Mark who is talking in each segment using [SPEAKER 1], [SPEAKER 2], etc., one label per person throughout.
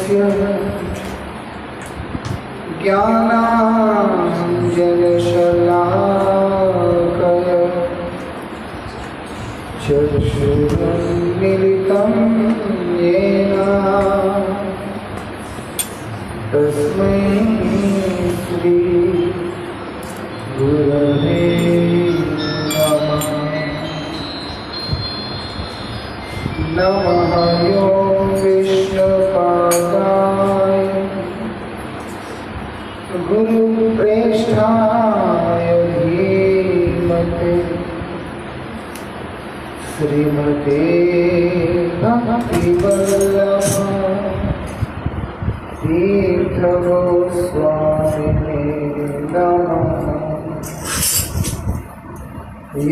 [SPEAKER 1] तस्य ज्ञानाञ्जनशलाकया चक्षुरुन्मीलितं येन तस्मै श्री गुरवे नमः। नमः यो विष्णुपादाय गुरुप्रेष्ठाय धीमते श्रीमते भक्तिवल्लभ तीर्थगोस्वामिने नमः।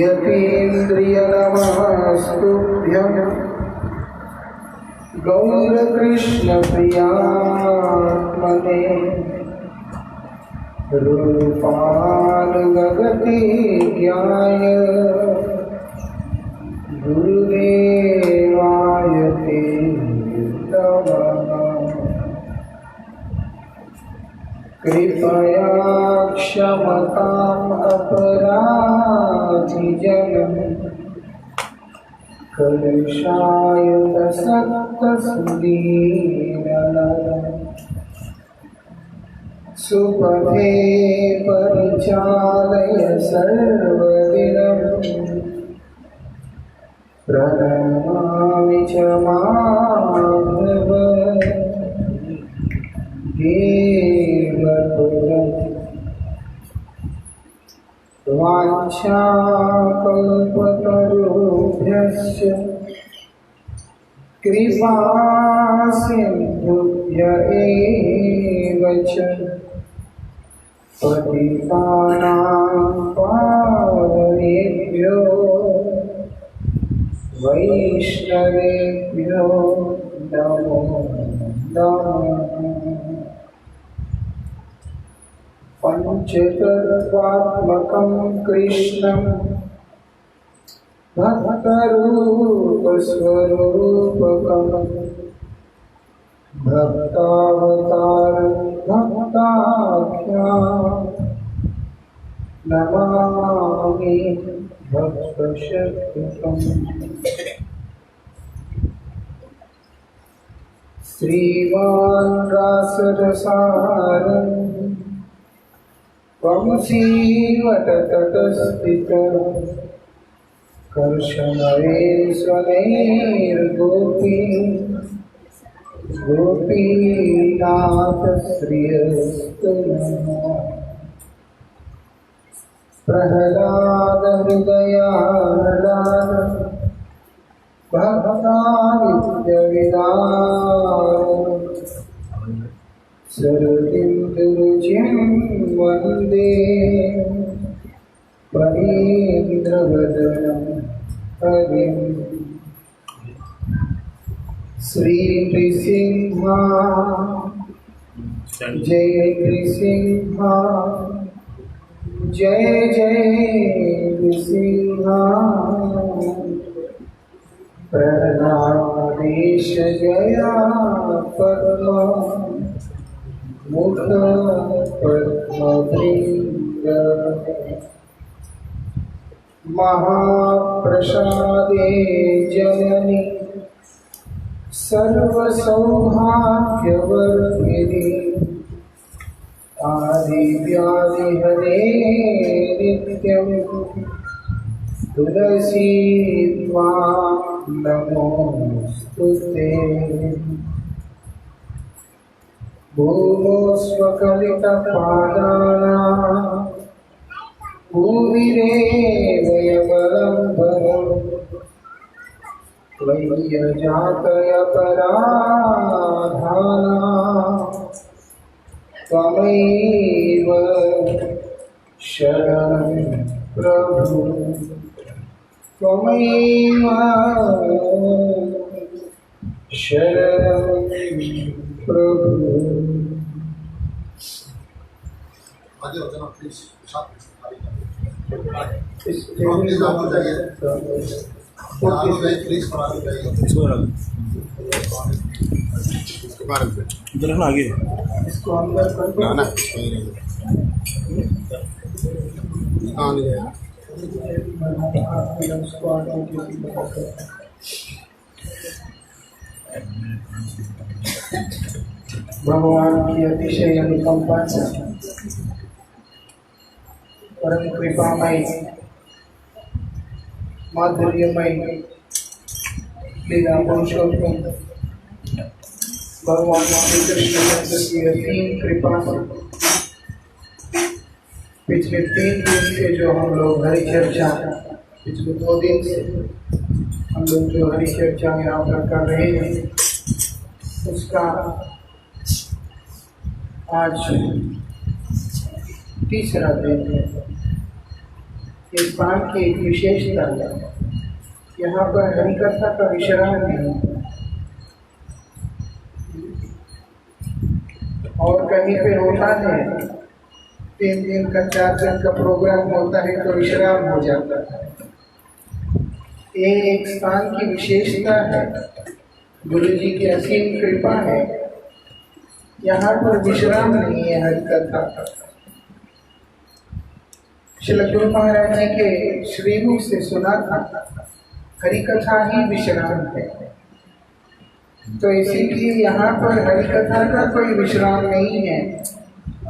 [SPEAKER 1] यतीन्द्रियनमस्तुभ्यं गौरकृष्णप्रियात्मने रूपानुगति ज्ञाय गुरुदेवाय ते नमः। कृपया क्षमताम् अपराधिजनम् कलशाय सत्तसुदीननरम् सुपथे परिचालय सर्वदिनम् प्रणमामि च माधव देवपुरम्। वाञ्छाकल्पतरुभ्यश्च कृपासिन्धुभ्य एव च पतितानां पावनेभ्यो वैष्णवेभ्यो नमो नमः। पंचतत्त्वात्मकं कृष्णं भक्तरूपस्वरूपकं भक्तावतारं भक्ताख्यां नमामि भक्तशक्तिकम्। श्रीमान् रासरसारं वंशीवटतटस्थितं कर्षणैर्स्वनैर्गोपी गोपीनाथश्रियस्तु नमः। प्रह्लादहृदयार्लाद भक्तादित्यविदारम् शरदिन्दुरुचिं वन्दे परीन्द्रवदनं हरिम्। श्रीनृसिंह जय नृसिंह जय जय नृसिंह। प्रह्लादेश जया पद्म मुख पद्मवृन्द। महाप्रसादे जननी सर्वसौभाग्यवर्धिनी आदिव्याधिहरे नित्यं तुलसी त्वां नमोस्तुते। भूमोऽस्मकलितपादानां भूमिरेवयवलम्बरम् त्वय्यजातयपराधानां त्वमेव शरणं प्रभु त्वमेव शरणं प्रभु।
[SPEAKER 2] इधर है ना आगे
[SPEAKER 1] इसको अंदर कर दो।
[SPEAKER 3] ना कहाँ ले गया?
[SPEAKER 1] उसको आगे किसी को कर दो। भगवान की अतिशय अनुकंपा से परम कृपामय माधुर्यमय लीला पुरुषोत्तम भगवान श्री कृष्ण की असीम कृपा से पिछले 3 दिन से जो हम लोग हरि चर्चा, पिछले 2 दिन से हम लोग जो हरि चर्चा यहाँ पर कर रहे हैं, उसका आज तीसरा दिन है। इस बार की एक विशेषता है, यहाँ पर हरिकथा का विश्राम नहीं और कहीं पे होता है 3 दिन का 4 दिन का प्रोग्राम होता है तो विश्राम हो जाता है। ये एक स्थान की विशेषता है, गुरु जी की असीम कृपा है। यहाँ पर विश्राम नहीं है हरिकथा। श्री गुरु महाराज जी के श्रीमुख से सुना था हरिकथा ही विश्राम है, तो इसीलिए यहाँ पर हरिकथा का कोई विश्राम नहीं है,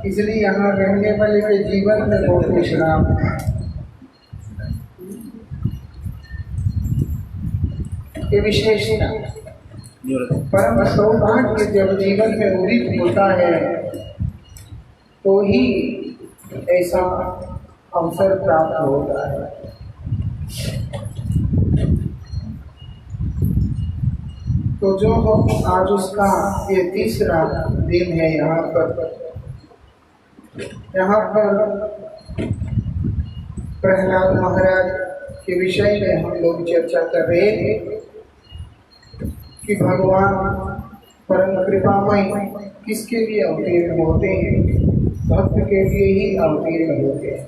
[SPEAKER 1] इसलिए यहाँ रहने वाले के जीवन में बहुत विश्राम है। ये विशेषता परम सौभाग्य जब जीवन में उदित होता है तो ही ऐसा अवसर प्राप्त होता है। तो जो आज उसका ये तीसरा दिन है, यहाँ पर प्रहलाद महाराज के विषय में हम लोग चर्चा कर रहे थे कि भगवान परम कृपामय किसके लिए अवतीर्ण होते हैं? भक्त के लिए ही अवतीर्ण होते हैं।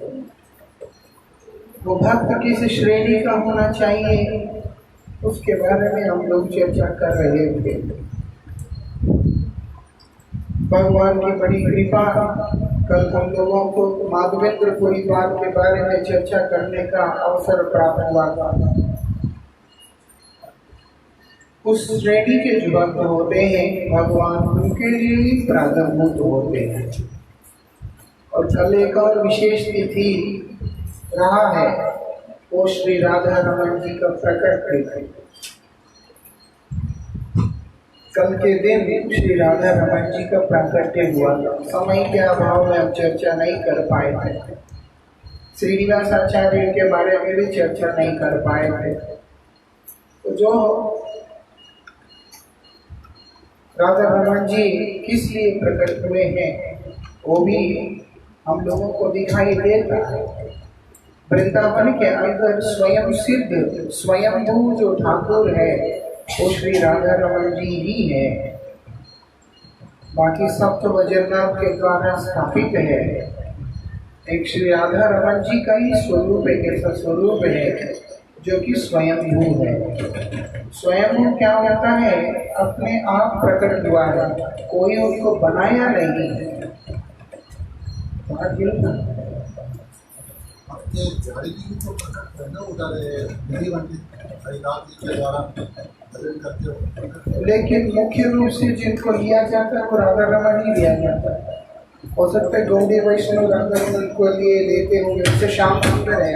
[SPEAKER 1] वो भक्त किस श्रेणी का होना चाहिए, उसके बारे में हम लोग चर्चा कर रहे थे। भगवान की बड़ी कृपा, कल हम लोगों को माधवेंद्र परिवार के बारे में चर्चा करने का अवसर प्राप्त हुआ था। उस श्रेणी के जो भक्त होते हैं भगवान उनके लिए ही प्रारंभ होते हैं। और कल एक और विशेष तिथि रहा है, वो श्री राधा रमन जी का प्रकट तिथि। कल के दिन श्री राधा रमन जी का प्राकट्य हुआ था। समय के अभाव में हम चर्चा नहीं कर पाए थे, श्रीनिवास आचार्य के बारे में भी चर्चा नहीं कर पाए थे। तो जो राधा रमन जी किस लिए प्रकट हुए हैं वो भी हम लोगों को दिखाई देता है। वृंदावन के अंदर स्वयं सिद्ध स्वयंभू जो ठाकुर है वो श्री राधा रमन जी ही है। बाकी सब तो वज्रनाथ के द्वारा स्थापित है। एक श्री राधा रमन जी का ही स्वरूप एक ऐसा स्वरूप है जो कि स्वयंभू है। स्वयंभू क्या होता है? अपने आप प्रकट हुआ है, कोई उनको बनाया नहीं है। लेकिन मुख्य रूप से जिनको लिया जाता है वो राधा रमन ही लिया जाता है। हो सकता है गौड़ी वैष्णव राधा रमन को लिए लेते होंगे, उससे श्याम सुंदर है।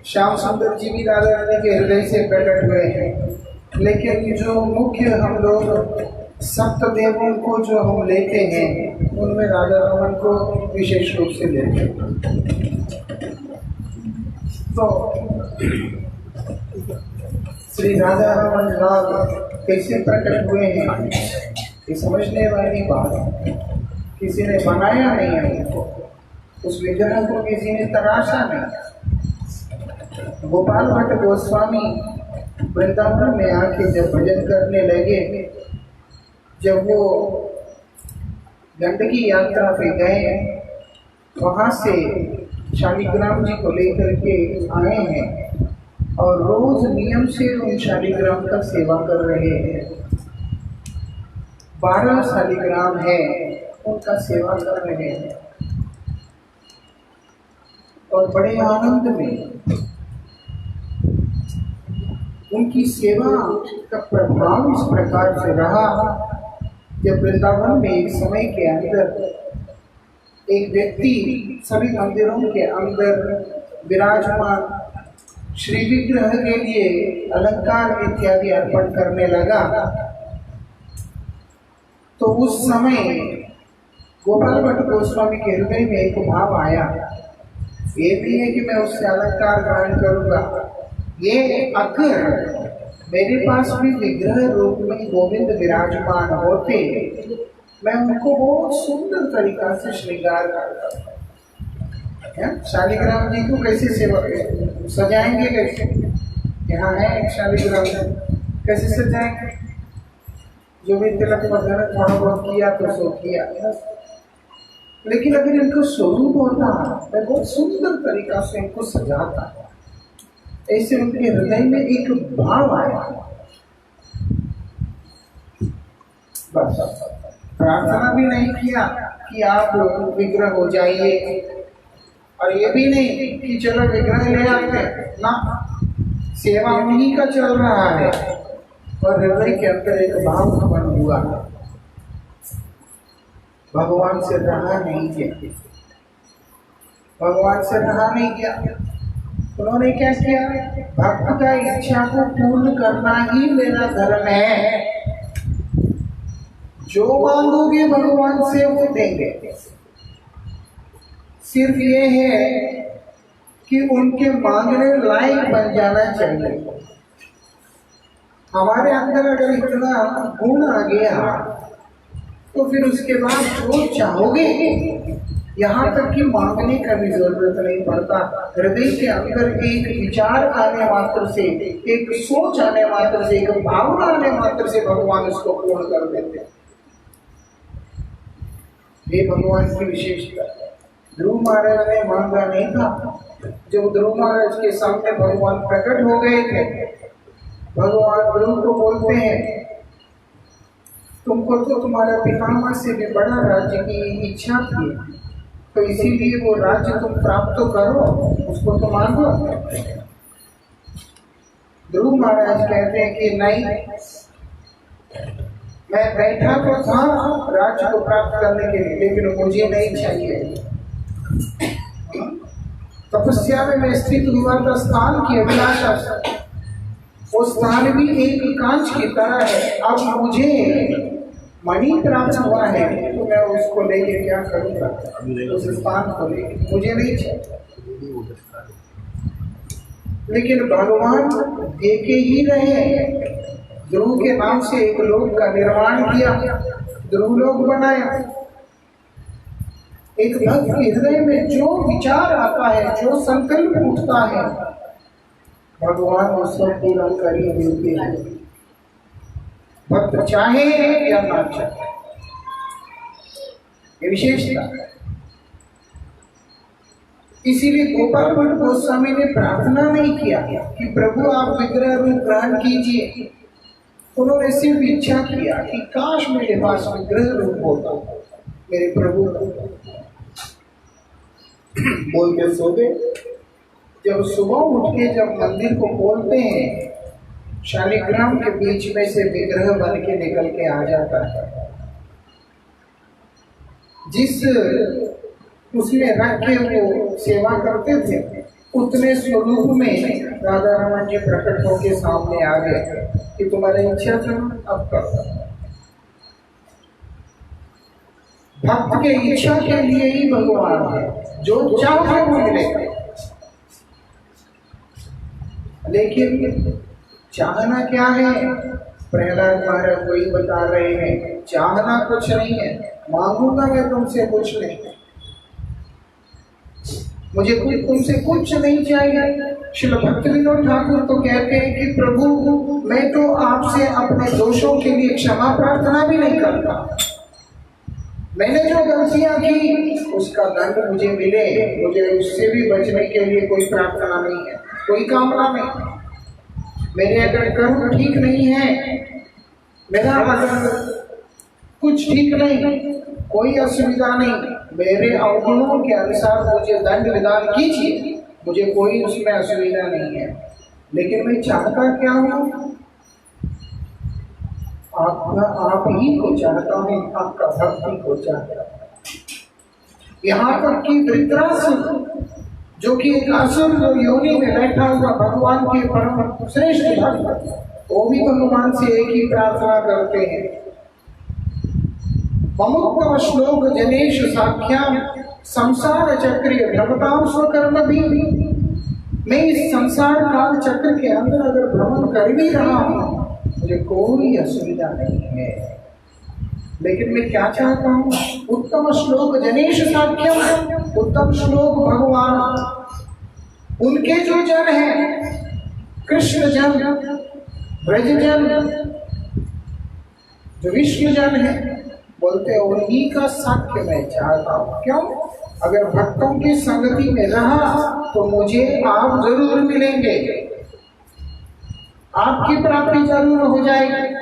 [SPEAKER 1] श्याम सुंदर जी भी राधा रानी के हृदय से प्रकट हुए हैं। लेकिन जो मुख्य हम लोग सप्तदेवों को जो हम लेते हैं उनमें राधा रमन को विशेष रूप से लेते हैं। तो श्री राधा रमन राग कैसे प्रकट हुए हैं ये समझने वाली बात है। किसी ने बनाया नहीं है उनको, उस विग्रह को किसी ने तराशा नहीं। गोपाल भट्ट गोस्वामी वृंदावन में आके जब भजन करने लगे, जब वो गंडकी यात्रा पे गए, वहाँ से शालिग्राम जी को लेकर के आए हैं और रोज नियम से उन शालिग्राम का सेवा कर रहे हैं। 12 शालिग्राम है, उनका सेवा कर रहे हैं और बड़े आनंद में। उनकी सेवा का प्रभाव इस प्रकार से रहा, जब वृंदावन में एक समय के अंदर एक व्यक्ति सभी मंदिरों के अंदर विराजमान श्री विग्रह के लिए अलंकार इत्यादि अर्पण करने लगा, तो उस समय गोपाल भट्ट गोस्वामी के हृदय में एक भाव आया, ये भी है कि मैं उससे अलंकार ग्रहण करूंगा, ये अगर मेरे पास भी विग्रह रूप में गोविंद विराजमान होते, मैं उनको बहुत सुंदर तरीका से श्रृंगार करता। शालिग्राम जी को कैसे सेवा सजाएंगे, कैसे? यहाँ है एक शालिग्राम, कैसे सजाएंगे? जो भी तिलक वगैरह थोड़ा बहुत किया तो सो किया, लेकिन अगर इनको स्वरूप होता मैं बहुत सुंदर तरीका से इनको सजाता। ऐसे उनके हृदय में एक भाव आया, बस प्रार्थना भी नहीं किया कि आप विग्रह हो जाइए, और ये भी नहीं कि चलो विग्रह ले आते ना, सेवा उन्हीं का चल रहा है और हृदय के अंदर एक भाव उत्पन्न हुआ, भगवान से रहा नहीं गया, भगवान से रहा नहीं गया। उन्होंने क्या किया? भक्त का इच्छा को पूर्ण करना ही मेरा धर्म है, जो मांगोगे भगवान से वो देंगे। सिर्फ ये है कि उनके मांगने लायक बन जाना चाहिए। हमारे अंदर अगर इतना गुण आ गया तो फिर उसके बाद जो चाहोगे, यहाँ तक कि मांगने का भी जरूरत नहीं पड़ता। हृदय के अंदर एक विचार आने मात्र से, एक सोच आने मात्र से, एक भावना आने मात्र से भगवान उसको पूर्ण कर देते हैं। ये भगवान की विशेषता है। ध्रुव महाराज ने मांगा नहीं था, जब ध्रुव महाराज के सामने भगवान प्रकट हो गए थे, भगवान ध्रुव को बोलते हैं, तुमको तो तुम्हारा पितामह से भी बड़ा राज्य की इच्छा थी, तो इसीलिए वो राज्य तुम प्राप्त तो करो, उसको तो मांगो। ध्रुव महाराज कहते हैं कि नहीं, मैं बैठा तो था राज्य को प्राप्त करने के लिए, लेकिन मुझे नहीं चाहिए। तपस्या में मैं स्थित हुआ था, स्थान की अभिलाषा, वो स्थान भी एक कांच की तरह है। अब मुझे मणि प्राप्त हुआ है तो मैं उसको लेके क्या करूँगा? उस स्थान को लेके मुझे नहीं चाहिए। लेकिन भगवान देखे ही रहे। ध्रुव के नाम से एक लोक का निर्माण किया, ध्रुव लोक बनाया। एक भक्त के हृदय में जो विचार आता है, जो संकल्प उठता है, भगवान उसको पूरा कर ही देते हैं, भक्त चाहे या ना चाहे। ये विशेषता। इसीलिए गोपाल भट्ट गोस्वामी ने प्रार्थना नहीं किया कि प्रभु आप विग्रह रूप ग्रहण कीजिए। उन्होंने सिर्फ इच्छा किया कि काश मेरे पास विग्रह रूप होता, मेरे प्रभु बोल के सो गए। जब सुबह उठ के जब मंदिर को खोलते हैं, शालिग्राम के बीच में से विग्रह बन के निकल के आ जाता है। जिस उसमें रख के वो सेवा करते थे, उतने स्वरूप में राधा रमन जी प्रकट होके सामने आ गए कि तुम्हारी इच्छा था अब कर। भक्त के इच्छा के लिए ही भगवान है, जो चाहे वो मिलेगा। लेकिन चाहना क्या है? प्रहलाद महाराज वही बता रहे हैं, चाहना कुछ नहीं है, मांगूंगा मैं तुमसे कुछ नहीं, मुझे तुमसे कुछ नहीं चाहिए। श्री भक्त विनोद ठाकुर तो कहते हैं कि प्रभु मैं तो आपसे अपने दोषों के लिए क्षमा प्रार्थना भी नहीं करता, मैंने जो गलतियां की उसका दंड मुझे मिले, मुझे उससे भी बचने के लिए कोई प्रार्थना नहीं है, कोई कामना नहीं। मेरे अगर कर्म ठीक नहीं है, मेरा अगर कुछ ठीक नहीं, कोई असुविधा नहीं, मेरे अवगुणों के अनुसार मुझे दंड विधान कीजिए, मुझे कोई उसमें असुविधा नहीं है। लेकिन मैं चाहता क्या हूँ? आप ही को चाहता हूँ, आपका भक्ति को चाहता हूँ। यहाँ तक कि वृत्रासुर, जो कि एक असुर योनि में बैठा हुआ भगवान के परम श्रेष्ठ भक्त, वो भी भगवान से एक ही प्रार्थना करते हैं, ममुत्तम श्लोक जनेश साख्याम संसार चक्र भ्रमताम स्वकर्म भी। मैं इस संसार काल चक्र के अंदर अगर भ्रमण कर भी रहा हूँ, मुझे कोई असुविधा नहीं है। लेकिन मैं क्या चाहता हूँ? उत्तम श्लोक जनेश साख्यम, उत्तम श्लोक भगवान, उनके जो जन हैं, कृष्ण जन, ब्रज जन, जो विष्णु जन है, बोलते हैं उन्हीं का साक्ष्य मैं चाहता हूँ। क्यों? अगर भक्तों की संगति में रहा तो मुझे आप जरूर मिलेंगे, आपकी प्राप्ति जरूर हो जाएगी।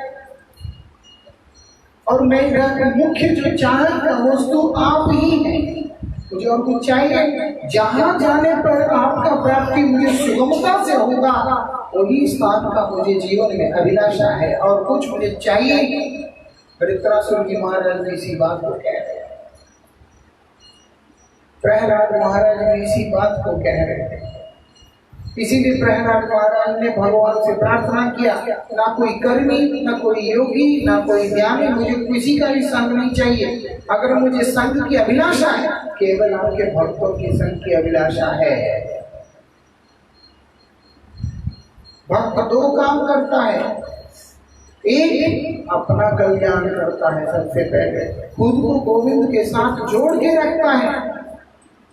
[SPEAKER 1] और मेरा मुख्य जो चाहत का वस्तु आप ही हैं, मुझे और कुछ चाहिए? जहां जाने पर आपका प्राप्ति मुझे सुगमता से होगा, वही स्थान का मुझे जीवन में अभिलाषा है, और कुछ मुझे चाहिए। वृत्रासुर जी महाराज भी इसी बात को कह रहे हैं, प्रहलाद महाराज भी इसी बात को कह रहे थे। इसीलिए प्रहलाद महाराज ने भगवान से प्रार्थना किया, ना कोई कर्मी, ना कोई योगी, ना कोई ज्ञानी, मुझे किसी का भी संग नहीं चाहिए। अगर मुझे संग की अभिलाषा है, केवल आपके भक्तों की संग की अभिलाषा है। भक्त दो काम करता है, एक अपना कल्याण करता है, सबसे पहले खुद को गोविंद के साथ जोड़ के रखता है,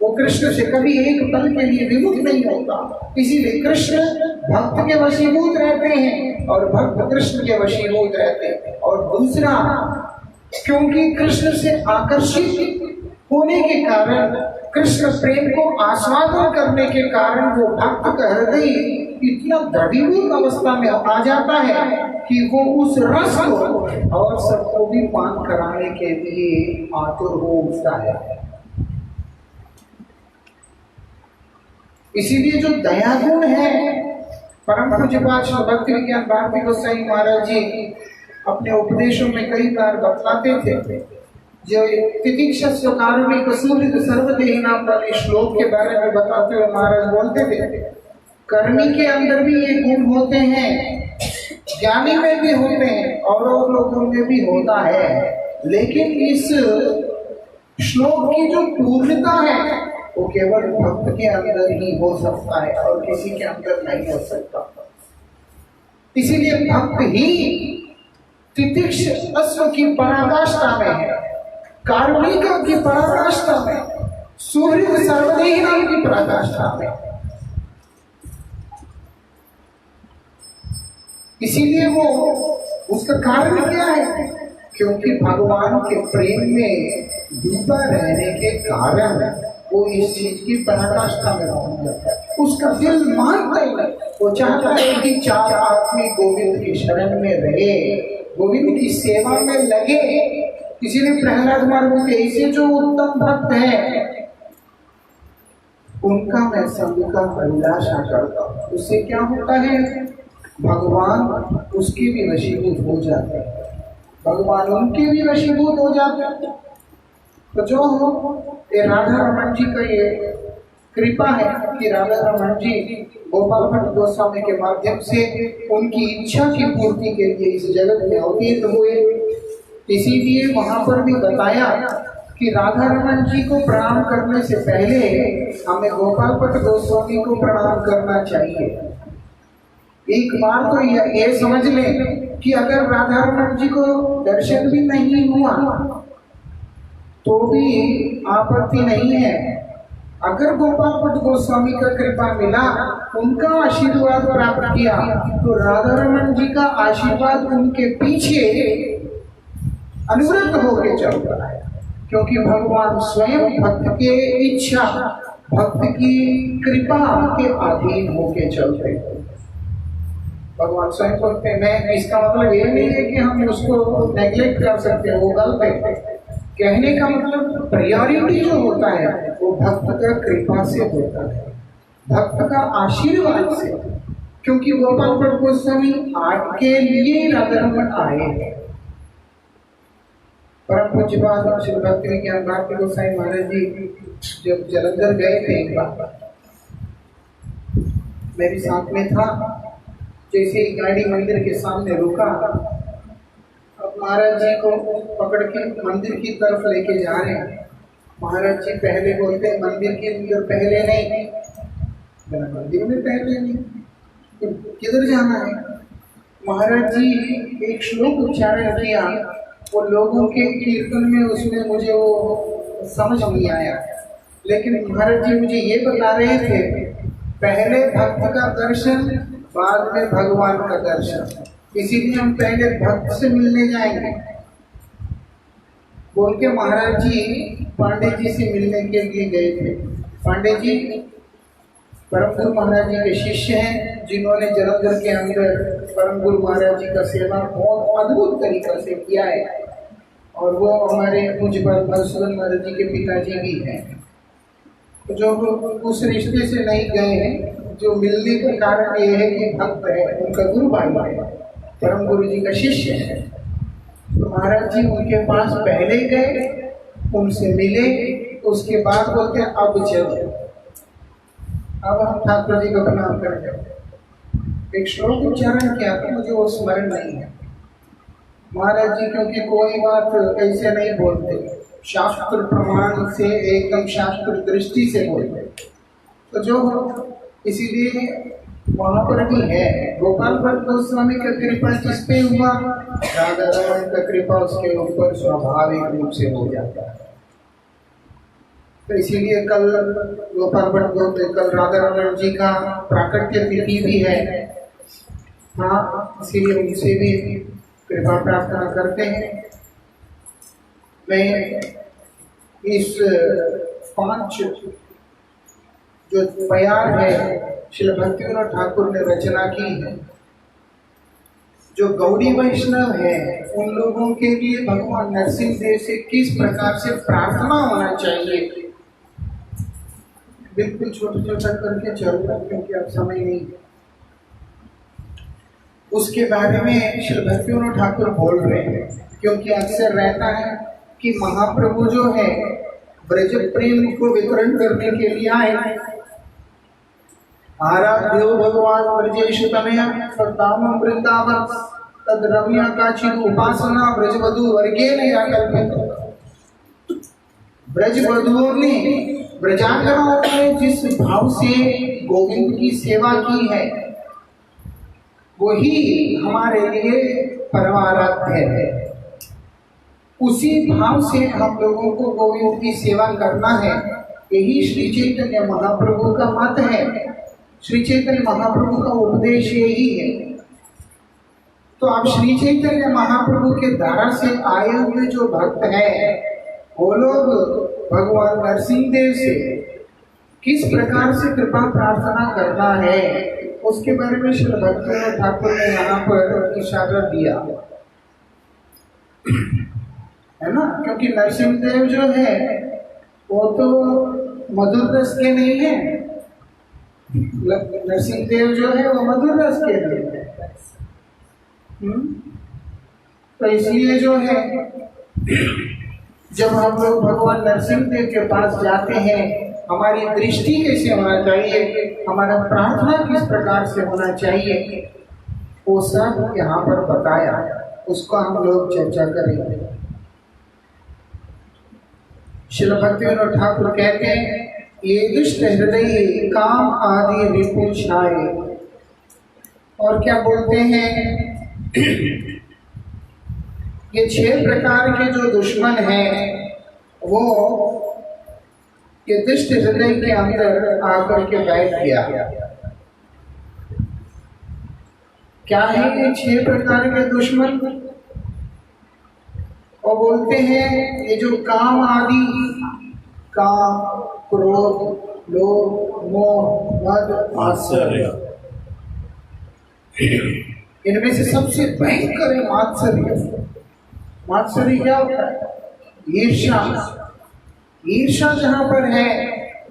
[SPEAKER 1] वो कृष्ण से कभी एक पल के लिए विमुख नहीं होता। इसीलिए कृष्ण भक्त के वशीभूत रहते हैं और भक्त कृष्ण के वशीभूत रहते हैं। और दूसरा, क्योंकि कृष्ण से आकर्षित होने के कारण, कृष्ण प्रेम को आस्वादन करने के कारण, वो भक्त का हृदय इतना द्रवीभूत अवस्था में आ जाता है कि वो उस रस को और सबको भी पान कराने के लिए आतुर हो उठता है। इसीलिए जो दया गुण है, परम पूज्यपाद श्री भक्ति विज्ञान भारती गोसाई महाराज जी अपने उपदेशों में कई बार बतलाते थे। जो तितिक्षस्य कारुणिक सुहृद सर्वदेहि नाम वाले श्लोक के बारे में बताते हुए महाराज बोलते थे, कर्मी के अंदर भी ये गुण होते हैं, ज्ञानी में भी होते हैं, और लोगों में भी होता है। लेकिन इस श्लोक की जो पूर्णता है, वो केवल भक्त के अंदर ही हो सकता है और किसी के अंदर नहीं हो सकता। इसीलिए भक्त ही तितिक्ष अश्व की पराकाष्ठा में है, कारुणिक की पराकाष्ठा में, सुहृद सर्वदेहि नाम की पराकाष्ठा में। इसीलिए वो, उसका कारण क्या है? क्योंकि भगवान के प्रेम में डूबा रहने के कारण वो इस चीज की पराकाष्ठा में पहुंच जाता है। उसका दिल मानता ही नहीं, वो चाहता है कि चार आदमी गोविंद की शरण में रहे, गोविंद की सेवा में लगे। इसीलिए प्रहलाद महाराज के ऐसे जो उत्तम भक्त हैं, उनका मैं संग का अभिलाषा करता हूँ। उससे क्या होता है? भगवान उसके भी वशीभूत हो जाते हैं, भगवान उनके भी वशीभूत हो जाते हैं। तो जो ये राधा रमन जी का ये कृपा है कि राधा रमन जी गोपाल भट्ट गोस्वामी के माध्यम से उनकी इच्छा की पूर्ति के लिए इस जगत में अवतीर्ण हुए। इसीलिए वहां पर भी बताया कि राधा रमन जी को प्रणाम करने से पहले हमें गोपाल भट्ट गोस्वामी को प्रणाम करना चाहिए। एक बार तो ये समझ लें कि अगर राधा रमन जी को दर्शन भी नहीं हुआ तो भी आपत्ति नहीं है। अगर गोपाल भट्ट गोस्वामी का कृपा मिला, उनका आशीर्वाद प्राप्त किया, तो राधा रमन जी का आशीर्वाद उनके पीछे अनुव्रत होके चल रहा है। क्योंकि भगवान स्वयं भक्त के इच्छा, भक्त की कृपा के अधीन होके चलते हैं। भगवान स्वयं बोलते हैं। मैं इसका मतलब ये नहीं है कि हम उसको नेग्लेक्ट कर सकते हैं, वो गलत है। कहने का मतलब प्रायोरिटी जो होता है वो भक्त का कृपा से होता है, भक्त का आशीर्वाद से। क्योंकि गोपाल भट्ट गोस्वामी आपके लिए राधारमण आए हैं। परम पूज्यपाद श्री भक्ति विज्ञान भारती गोसाई महाराज जी जब जलंधर गए थे एक बार, मैं भी साथ में था। जैसे ही गाड़ी मंदिर के सामने रुका, अब महाराज जी को पकड़ के मंदिर की तरफ लेके जा रहे हैं। महाराज जी पहले बोलते हैं मंदिर के अंदर पहले नहीं, मंदिर में पहले नहीं, किधर जाना है? महाराज जी एक श्लोक उच्चारण किया, वो लोगों के कीर्तन में उसमें मुझे वो समझ नहीं आया, लेकिन महाराज जी मुझे ये बता रहे थे पहले भक्त का दर्शन बाद में भगवान का दर्शन, इसीलिए हम पहले भक्त से मिलने जाएंगे बोल के महाराज जी पांडे जी से मिलने के लिए गए थे। पांडे जी परम गुरु महाराज जी के शिष्य हैं, जिन्होंने जलंधर के अंदर परम गुरु महाराज जी का सेवा बहुत अद्भुत तरीका से किया है, और वो हमारे पूज्यपाद मधुसूदन महाराज जी के पिताजी भी हैं। जो उस रिश्ते से नहीं गए हैं, जो मिलने का कारण ये है कि भक्त है, उनका गुरु भाई है, परम गुरु जी का शिष्य है। तो महाराज जी उनके पास पहले गए, उनसे मिले, उसके बाद बोलते अब चलो, अब हम ठाकुर जी का प्रणाम करेंगे। एक श्लोक उच्चारण किया था, मुझे वो स्मरण नहीं है। महाराज जी क्योंकि कोई बात ऐसे नहीं बोलते, शास्त्र प्रमाण से एकदम शास्त्र दृष्टि से बोलते, तो जो इसीलिए वहाँ पर भी है गोपाल भट्ट गोस्वामी का कृपा जिस पे हुआ, राधा रमण का कृपा उसके ऊपर स्वाभाविक रूप से हो जाता है। तो इसीलिए कल गोपाल भट्ट कल राधा रमण जी का प्राकट्य तिथि भी है। हाँ, इसीलिए उनसे भी कृपा प्रार्थना करते हैं। मैं इस 5 जो बयान है श्री भक्तिविनोद ठाकुर ने रचना की है, जो गौड़ी वैष्णव है उन लोगों के लिए भगवान नरसिंह देव से किस प्रकार से प्रार्थना होना चाहिए, बिल्कुल छोटा छोटा करके चलूंगा क्योंकि अब समय नहीं है। उसके बारे में श्री भक्तिविनोद ठाकुर बोल रहे हैं, क्योंकि अक्सर रहता है कि महाप्रभु जो है ब्रज प्रेम को वितरण करने के लिए आए। आराध्यो भगवान ब्रजेशु तनया सदाम वृंदावन तद रम्या काचिद उपासना ब्रजवधु वर्गे ने कल्पित। ब्रजवधुओं ने ब्रजांगनाओं ने जिस भाव से गोविंद की सेवा की है वही हमारे लिए परमाराध्य है। उसी भाव से हम लोगों को गोविंद की सेवा करना है, यही श्री चैतन्य महाप्रभु का मत है, श्री चैतन्य महाप्रभु का उपदेश यही है। तो अब श्री चैतन्य महाप्रभु के द्वारा से आए हुए जो भक्त हैं वो लोग भगवान नरसिंह देव से किस प्रकार से कृपा प्रार्थना करना है उसके बारे में श्री भक्तिविनोद ठाकुर ने यहाँ पर इशारा दिया है ना। क्योंकि नरसिंह देव जो है वो तो मधुर रस के नहीं है, नरसिंह देव जो है वो मधुर रस के लिए है। तो इसलिए जो है जब हम लोग भगवान नरसिंह देव के पास जाते हैं, हमारी दृष्टि कैसे होना चाहिए, हमारा प्रार्थना किस प्रकार से होना चाहिए, वो सब यहाँ पर बताया, उसको हम लोग चर्चा करेंगे। श्री भक्तिविनोद ठाकुर कहते हैं ये दुष्ट हृदय काम आदि रिपु छाए, और क्या बोलते हैं ये 6 प्रकार के जो दुश्मन हैं वो ये दुष्ट हृदय के अंदर आकर के बैठ गया। क्या है ये 6 प्रकार के दुश्मन? और बोलते हैं ये जो काम आदि, काम, क्रोध, लोभ, मोह, मद, आश्चर्य, इनमें से सबसे भयंकर है मात्सर्य। मात्सर्य क्या होता है? ईर्ष्या। ईर्ष्या जहां पर है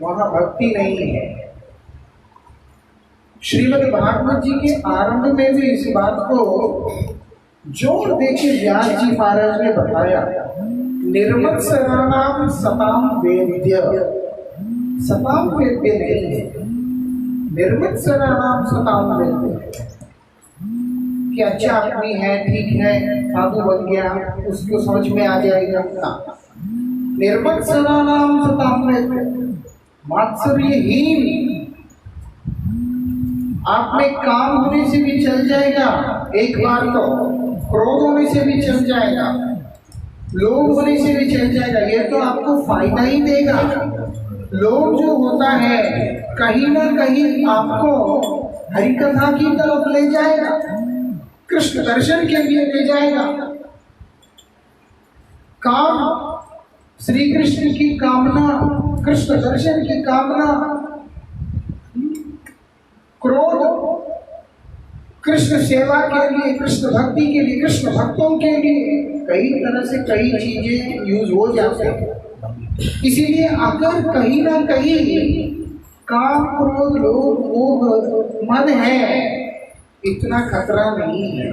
[SPEAKER 1] वहां भक्ति नहीं है। श्रीमद् भागवत जी के आरंभ में भी इस बात को जोर देके व्यास जी महाराज ने बताया। निर्मत्सराणाम सताम वेद्य। सताम वेद्य नहीं है, निर्मत्सराणाम सताम वेद्य। कि अच्छा आदमी है, ठीक है, साधु बन गया, उसको समझ में आ जाएगा ना। निर्मत्सराणाम सताम वेद्य। मात्सर्यहीन। आप में काम होने से भी चल जाएगा एक बार, तो क्रोध होने से भी चल जाएगा, लोभ होने से भी चल जाएगा। ये तो आपको फायदा ही देगा। लोभ जो होता है कहीं ना कहीं आपको हरिकथा की तरफ ले जाएगा, कृष्ण दर्शन के लिए ले जाएगा। काम, श्री कृष्ण की कामना, कृष्ण दर्शन की कामना। क्रोध, कृष्ण सेवा के लिए, कृष्ण भक्ति के लिए, कृष्ण भक्तों के लिए कई तरह से कई चीजें यूज हो जाते हैं। इसीलिए अगर कहीं ना कहीं काम, क्रोध, लोभ, मोह मन है, इतना खतरा नहीं है।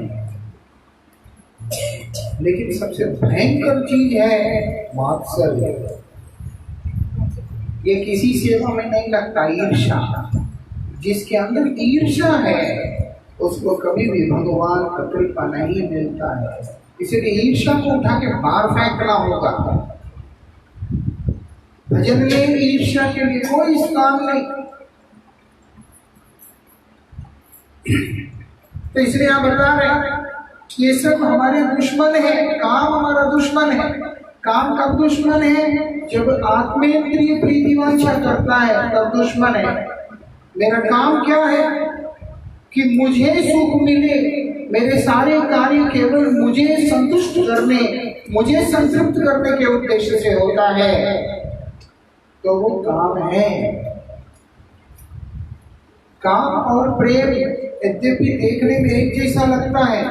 [SPEAKER 1] लेकिन सबसे भयंकर चीज है मात्सर्य। ये किसी सेवा में नहीं लगता। ईर्ष्या, जिसके अंदर ईर्ष्या है उसको कभी भी भगवान का कृपा नहीं मिलता है। इसलिए ईर्ष्या को उठा के बाहर फेंकना होगा। भजन में ईर्ष्या के लिए कोई स्थान नहीं। तो इसलिए आप बता रहे हैं ये सब हमारे दुश्मन है। काम हमारा दुश्मन है। काम कब दुश्मन है? जब आत्मेंद्रिय प्रीतिवांछा करता है तब दुश्मन है। मेरा काम क्या है कि मुझे सुख मिले, मेरे सारे कार्य केवल मुझे संतुष्ट करने, मुझे संतृप्त करने के उद्देश्य से होता है, तो वो काम है। काम और प्रेम यद्यपि देखने में एक जैसा लगता है,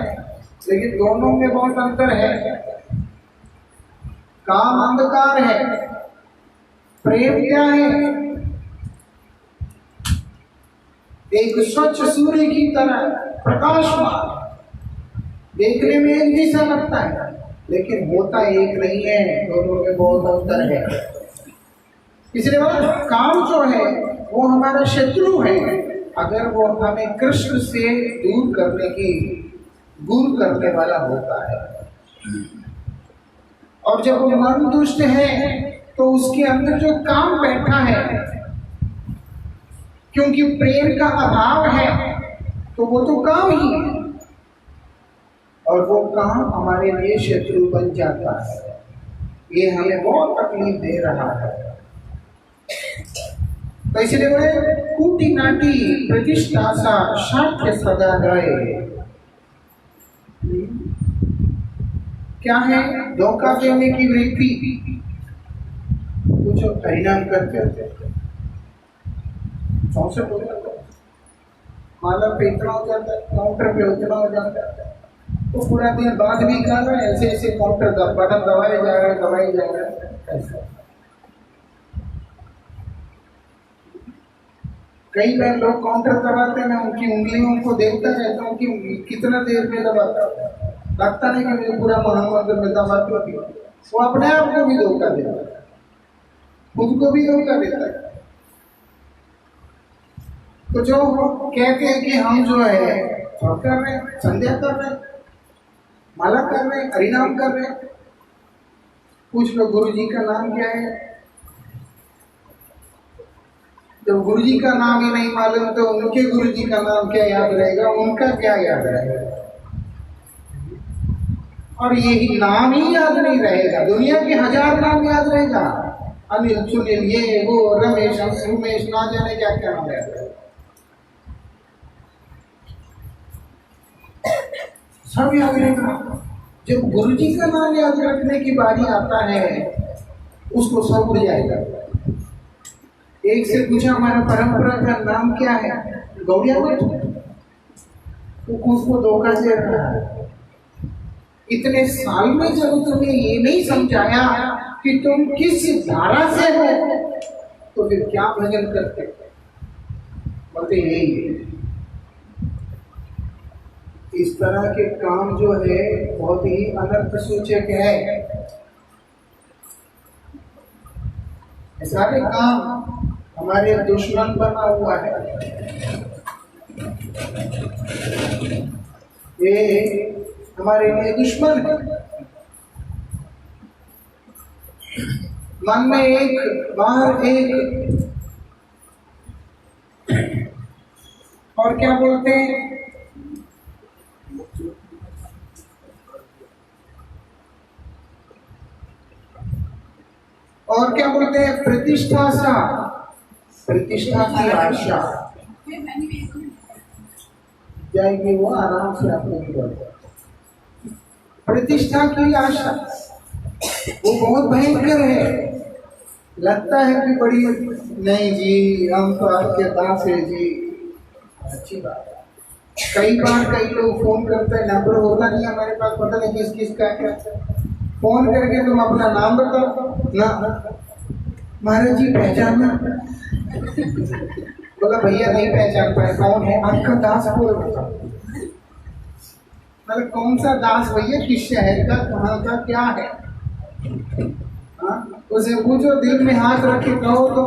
[SPEAKER 1] लेकिन दोनों में बहुत अंतर है। काम अंधकार है, प्रेम क्या है? एक स्वच्छ सूर्य की तरह प्रकाशमान। देखने में एक जैसा लगता है, लेकिन होता एक नहीं है, दोनों में बहुत अंतर है। इसलिए काम जो है वो हमारा शत्रु है, अगर वो हमें कृष्ण से दूर करने वाला होता है। और जब वो मन दुष्ट है तो उसके अंदर जो काम बैठा है, क्योंकि प्रेम का अभाव है, तो वो तो काम ही है, और वो काम हमारे लिए शत्रु बन जाता है। ये हमें बहुत तकलीफ दे रहा है। तो इसलिए बोले कूटी नाटी प्रतिष्ठा सा शाक्य सदा गए। क्या है? धोखा देने की वृत्ति। कुछ परिणाम करते होते माला पे इतना हो जाता है, काउंटर पे उतना हो जाता है, तो पूरा दिन बाद भी खा रहा है, ऐसे ऐसे काउंटर बटन दबाए जा रहा है, ऐसा। कई बार लोग काउंटर दबाते हैं, मैं उनकी उंगलियों को देखता रहता हूँ कि कितना देर में दबाता है। लगता नहीं कि मुझे पूरा महामंत्र में दबाते होती। वो अपने आप को भी धोखा देता है, खुद को भी धोखा देता है। तो जो कहते हैं कि हम जो है कर रहे हैं, संध्या कर रहे हैं, माला कर रहे हैं, हरिनाम कर रहे हैं, पूछ लो गुरु जी का नाम क्या है। जब गुरु जी का नाम ही नहीं मालूम तो उनके गुरु जी का नाम क्या याद रहेगा, उनका क्या याद रहेगा। और यही नाम ही याद नहीं रहेगा, दुनिया के 1000 नाम याद रहेगा। अनिल, सुनील, ये वो, रमेश, उमेश, ना जाने क्या क्या नाम याद रहेगा, सब याद रहेगा। जब गुरु जी का नाम याद रखने की बारी आता है, उसको सब उड़ जाएगा। एक से पूछा हमारा परंपरा का नाम क्या है, गौड़िया मठ। वो खुद को धोखा दे रहा है। इतने साल में जब तुम्हें ये नहीं समझाया कि तुम किस धारा से हो, तो फिर क्या भजन करते? बोलते यही है। इस तरह के काम जो है बहुत ही अनर्थ सूचक है। सारे काम हमारे दुश्मन बना हुआ है। ये हमारे लिए दुश्मन है। मन में एक, बाहर एक। और क्या बोलते हैं? और क्या बोलते हैं? प्रतिष्ठा सा, प्रतिष्ठा की आशा जाएगी वो आराम से आपको बोलते। प्रतिष्ठा की आशा वो बहुत भयंकर है। लगता है कि बड़ी, नहीं जी हम तो आपके दास है जी। अच्छी बात है। कई बार कई लोग फोन करते हैं, नंबर होता नहीं हमारे पास, पता नहीं किस किस का क्या। फोन करके तुम अपना नाम बताओ ना, महाराज जी पहचाना। बोला भैया नहीं पहचान पाए, कौन है? आपका दास बोल रहा। मतलब कौन सा दास भैया, किस शहर का, कहाँ का, क्या है? हाँ, उसे पूछो, दिल में हाथ रख के कहो तो,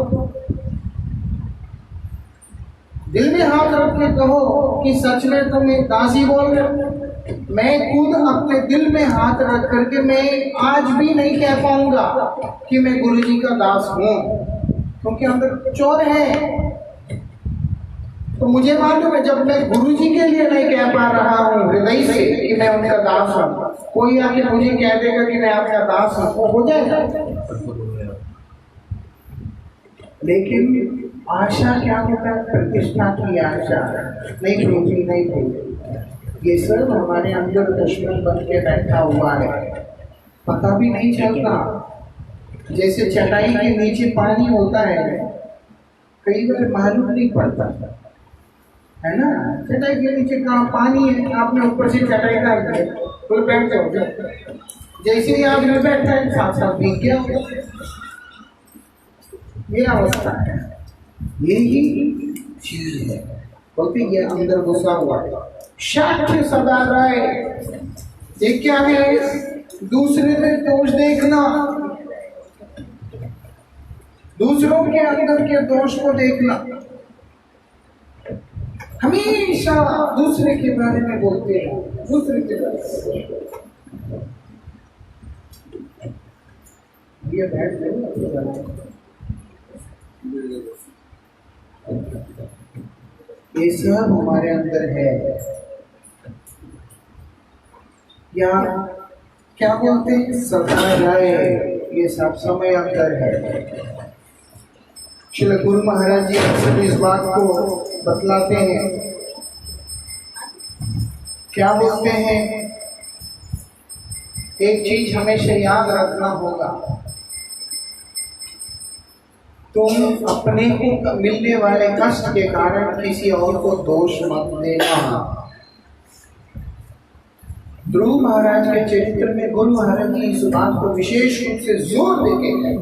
[SPEAKER 1] दिल में हाथ रख के कहो कि सच में तुम एक दास ही बोल रहे हो। मैं खुद अपने दिल में हाथ रख करके मैं आज भी नहीं कह पाऊंगा कि मैं गुरु जी का दास हूं, क्योंकि अंदर चोर है। तो मुझे मालूम है जब मैं गुरु जी के लिए नहीं कह पा रहा हूँ हृदय से कि मैं उनका दास हूँ, कोई आके मुझे कह देगा कि मैं आपका दास हूँ, वो हो जाएगा। लेकिन आशा क्या होता है? प्रतिष्ठा की आशा। नहीं प्रभु जी, नहीं प्रभु, ये सब हमारे अंदर दुश्मन बन के बैठा हुआ है, पता भी नहीं चलता। जैसे चटाई के नीचे पानी होता है, कई बार मालूम नहीं पड़ता है ना। चटाई के नीचे कहाँ पानी है, आपने ऊपर से चटाई डाल दी, तो बैठ जाओ। जैसे ही आप में बैठता है साथ साथ भीग गया। ये अवस्था है, यही चीज है। बोलते ये अंदर घुसा हुआ है। साक्ष्य सदा रहे, ये क्या है? दूसरे में दोष देखना, दूसरों के अंदर के दोष को देखना। हमेशा दूसरे के बारे में बोलते हैं, दूसरे के बारे में। ये बैठ गए, ये सब हमारे अंदर है। या क्या बोलते हैं? सदा रहे, ये सब समय अंदर है। श्री गुरु महाराज जी अक्सर इस बात को बतलाते हैं। क्या बोलते हैं? एक चीज हमेशा याद रखना होगा, तुम अपने को मिलने वाले कष्ट के कारण किसी और को दोष मत देना। ध्रुव महाराज के चरित्र में गुरु महाराज जी इस बात को विशेष रूप से जोर देते हैं।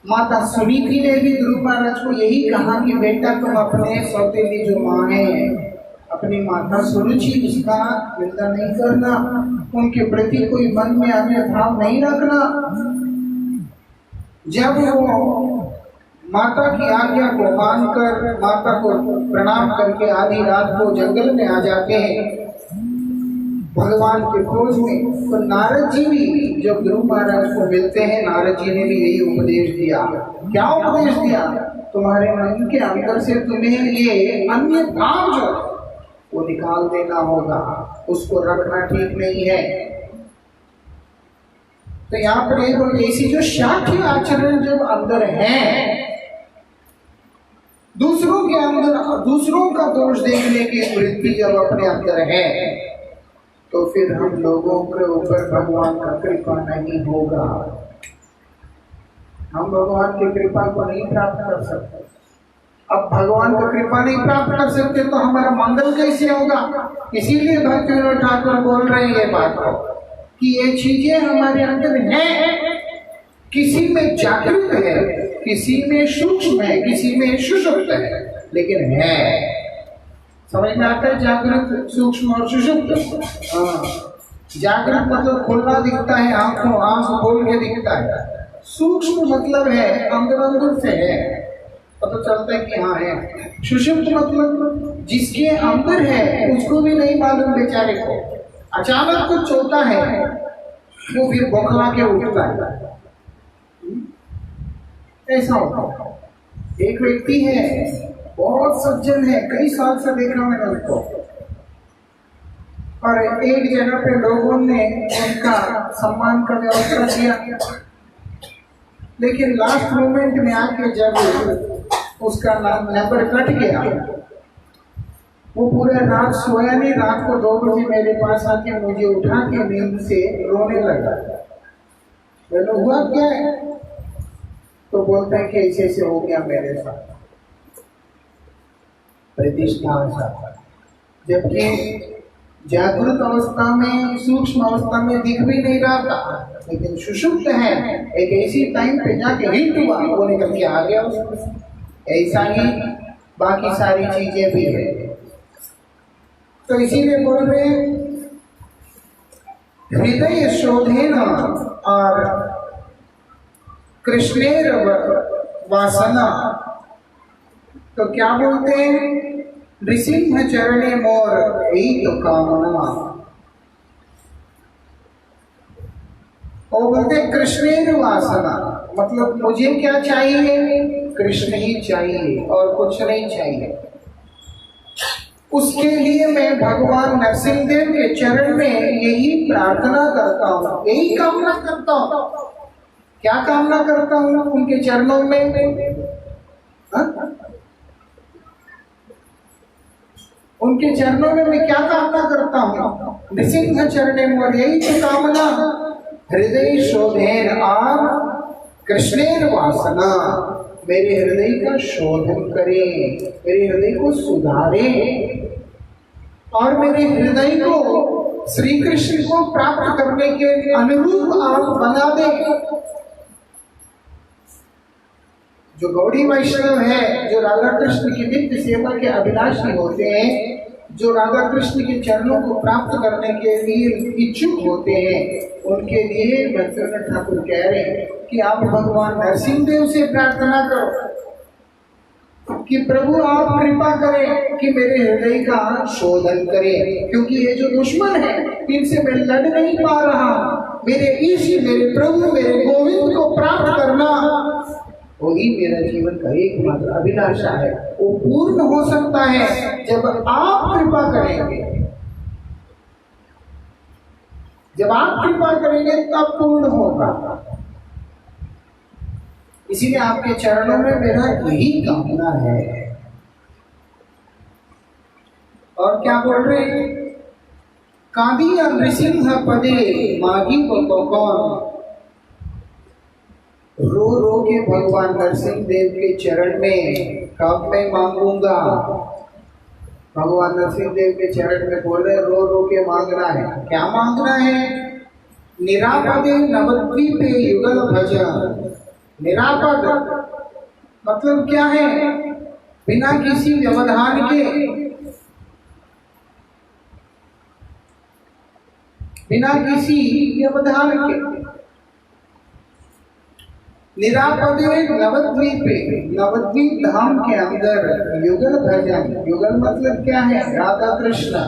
[SPEAKER 1] माता सुनीति ने भी ध्रुव महाराज को यही कहा कि बेटा तुम अपने सौतेली जो माँ है, अपनी माता सुरुचि, इसका निंदा नहीं करना, उनके प्रति कोई मन में अन्य भाव नहीं रखना। जब वो माता की आज्ञा को मानकर माता को प्रणाम करके आधी रात को जंगल में आ जाते हैं भगवान के खोज में, तो नारद जी भी जब ध्रुव महाराज को मिलते हैं, नारद जी ने भी यही उपदेश दिया। क्या उपदेश दिया? तुम्हारे मन के अंदर से तुम्हें ये अन्य भाव जो वो निकाल देना होगा, उसको रखना ठीक नहीं है। तो यहाँ पर ऐसी जो शाख्य आचरण जब अंदर है, दूसरों के अंदर दूसरों का दोष देखने की वृत्ति जब अपने अंदर है, तो फिर हम लोगों के ऊपर भगवान का कृपा नहीं होगा। हम भगवान की कृपा को नहीं प्राप्त कर सकते। अब भगवान को कृपा नहीं प्राप्त कर सकते तो हमारा मंगल कैसे होगा? इसीलिए भक्ति विनोद ठाकुर बोल रहे हैं ये बात को कि ये चीजें हमारे अंदर हैं, किसी में जागृत है, किसी में सूक्ष्म है, किसी में सुषुप्त है, लेकिन है। समझ में आता है जागृत, सूक्ष्म और सुषुप्त? हाँ, जागृत मतलब खुला दिखता है, आंखों आंख खोल के दिखता है। सूक्ष्म मतलब है अंदर अंदर से है, पता चलता है कि हाँ है। सुषुप्त मतलब जिसके अंदर है उसको भी नहीं मालूम बेचारे को, अचानक कुछ होता है वो फिर बौखला के उठता है, ऐसा होता है। एक व्यक्ति है, बहुत सज्जन है, कई साल से देखा मैंने उसको, और एक जगह पे लोगों ने उनका सम्मान का व्यवस्था किया, लेकिन लास्ट मोमेंट में आके जब उसका नंबर कट गया, वो पूरे रात सोया नहीं। रात को 2 बजे मेरे पास आके मुझे उठा के नींद से रोने लगा। मैंने हुआ क्या है? तो बोलता है कि ऐसे ऐसे हो गया मेरे साथ, प्रतिष्ठा ऐसा। जबकि जागृत अवस्था में, सूक्ष्म अवस्था में दिख भी नहीं रहा था, लेकिन सुषुप्त है, एक ऐसी टाइम पे जाके हिट हुआ, वो निकल के आ गया उसको। ऐसा ही बाकी सारी चीजें भी है। तो इसीलिए बोल रहे हृदय शोधेन और कृष्णेर वासना। तो क्या बोलते हैं? नृसिंह चरणे मोर यही तो कामना। और बोलते कृष्णेर वासना मतलब मुझे क्या चाहिए? कृष्ण ही चाहिए और कुछ नहीं चाहिए। उसके लिए मैं भगवान नरसिंहदेव के चरण में यही प्रार्थना करता हूँ, यही कामना करता हूँ। क्या कामना करता हूँ? उनके चरणों में, उनके चरणों में मैं क्या कामना करता हूँ? नृसिंह चरणे मोर यही तो कामना। हृदय शोधेन और कृष्णेर वासना, मेरे हृदय का शोधन करें, मेरे हृदय को सुधारें और मेरे हृदय को श्री कृष्ण को प्राप्त करने के अनुरूप आप बना दें। जो गौड़ी वैष्णव है, जो राधा कृष्ण की नित्य सेवा के अभिलाषी होते हैं, जो राधा कृष्ण के चरणों को प्राप्त करने के लिए इच्छुक होते हैं, उनके लिए भक्ति विनोद ठाकुर कह रहे हैं कि आप भगवान नरसिंहदेव से प्रार्थना करो कि प्रभु आप कृपा करें कि मेरे हृदय का शोधन करें, क्योंकि ये जो दुश्मन है इनसे मैं लड़ नहीं पा रहा। मेरे ईश, मेरे प्रभु, मेरे गोविंद को प्राप्त करना वही मेरा जीवन का एकमात्र अभिलाषा है। वो पूर्ण हो सकता है जब आप कृपा करेंगे। जब आप कृपा करेंगे तब पूर्ण होगा। इसीलिए आपके चरणों में मेरा यही कामना है। और क्या बोल रहे हैं? कादी नृसिंह पदे मागी कौन। रो रो के भगवान नरसिंह देव के चरण में कब मैं मांगूंगा? भगवान नरसिंह देव के चरण में बोल रहे रो रो के मांगना है। क्या मांगना है? निरापदे नवद्वीपे युगल भजन। निरापद मतलब क्या है? बिना किसी व्यवधान के, बिना किसी व्यवधान के निरापदे नवद्वीपे, नवद्वीप धाम के अंदर युगल भजन। युगल मतलब क्या है? राधा कृष्ण।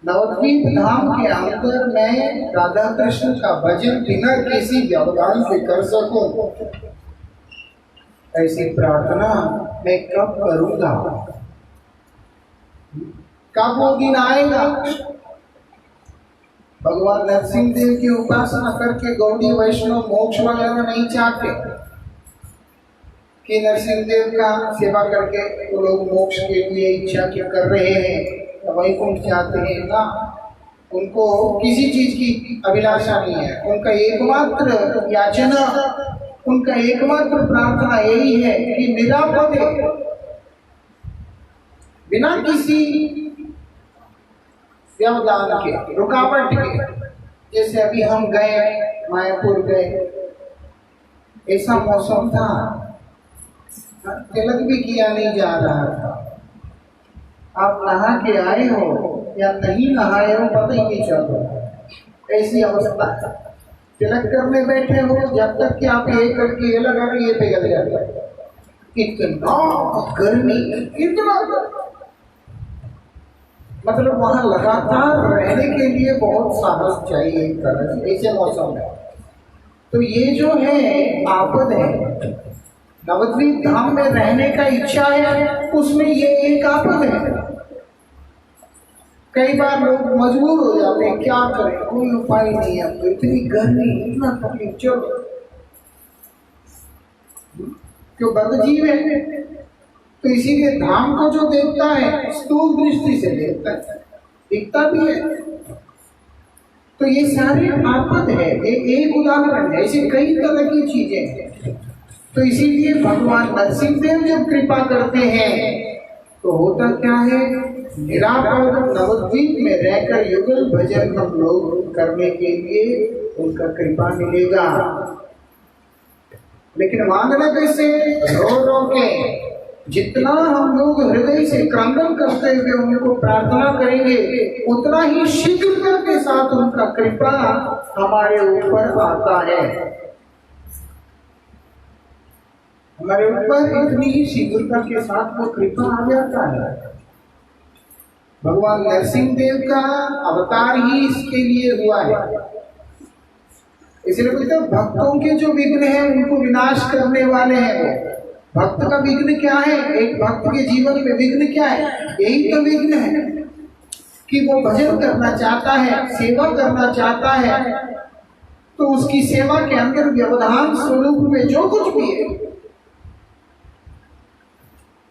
[SPEAKER 1] नवद्वीप धाम के अंदर मैं राधा कृष्ण का भजन बिना किसी व्यवधान से कर सकूं, ऐसी प्रार्थना मैं कब करूंगा? कब वो दिन आएगा? भगवान नरसिंह देव की उपासना करके गौड़ी वैष्णव मोक्ष वगैरह नहीं चाहते कि नरसिंह देव का सेवा करके वो लोग मोक्ष के लिए इच्छा क्या कर रहे हैं, वैकुंठ चाहते हैं ना। उनको किसी चीज की अभिलाषा नहीं है। उनका एकमात्र याचना, उनका एकमात्र प्रार्थना यही है कि निरापद बिना किसी व्यवधान के, रुकावट के। जैसे अभी हम गए, मायापुर गए, ऐसा मौसम था, तिलक भी किया नहीं जा रहा था। आप नहा के आए हो या नहीं नहाए हो पता ही नहीं चल रहा, ऐसी अवस्था है। तिलक करने बैठे हो, जब तक कि आप ये करके ये लगा रहे ये पिघल जाता है। इतना गर्मी, इतना मतलब वहां लगातार रहने के लिए बहुत साहस चाहिए एक तरह से, ऐसे मौसम में। तो ये जो है आपद है, नवद्वीप धाम में रहने का इच्छा है, उसमें ये एक आपद है। कई बार लोग मजबूर हो जाते हैं, क्या करें, कोई उपाय नहीं है, तो इतनी गर्मी, इतना तकलीफ, चलो क्यों बदजीव है। तो इसीलिए धाम को जो देखता है स्थूल दृष्टि से देखता है, दिखता भी है। तो ये सारे आपद है, एक उदाहरण है, ऐसे कई तरह की चीजें हैं। तो इसीलिए भगवान नरसिंह देव जब कृपा करते हैं तो होता क्या है, निराकार नवद्वीप में रहकर युगल भजन हम लोग करने के लिए उनका कृपा मिलेगा। लेकिन मांगना कैसे, रो रो के, जितना हम लोग हृदय से क्रंदन करते हुए उनको प्रार्थना करेंगे, उतना ही शीघ्रता के साथ उनका कृपा हमारे ऊपर आता है। हमारे ऊपर इतनी ही शीघ्रता के साथ वो कृपा आ जाता है। भगवान नरसिंह देव का अवतार ही इसके लिए हुआ है। इसलिए बोलते हैं भक्तों के जो विघ्न है उनको विनाश करने वाले हैं वो। भक्त का विघ्न क्या है, एक भक्त के जीवन में विघ्न क्या है, यही तो विघ्न है कि वो भजन करना चाहता है, सेवा करना चाहता है, तो उसकी सेवा के अंदर व्यवधान स्वरूप में जो कुछ भी है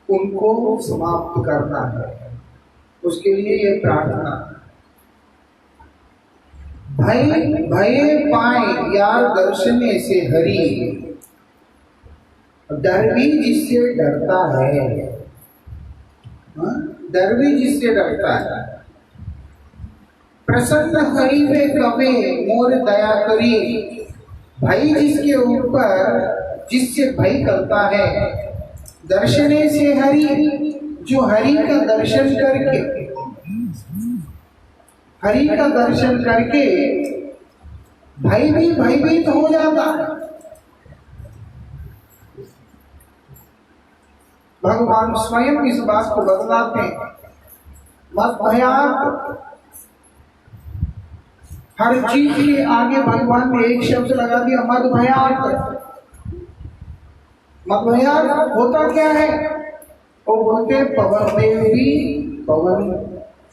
[SPEAKER 1] उनको समाप्त करना है। उसके लिए ये प्रार्थना, भय पाए यार दर्शने से हरि, डर भी जिससे डरता है, डर भी जिससे डरता है। प्रसन्न हरि पे कवे मोर दया करी, भय जिसके ऊपर जिससे भय करता है, दर्शने से हरि, जो हरि का दर्शन करके, हरि का दर्शन करके भय भी भयभीत हो जाता है। भगवान स्वयं इस बात को बतलाते हैं, मत भयात। हर चीज के आगे भगवान ने एक शब्द लगा दिया, मत भयात। मत भयात होता क्या है, वो बोलते पवन देव भी, पवन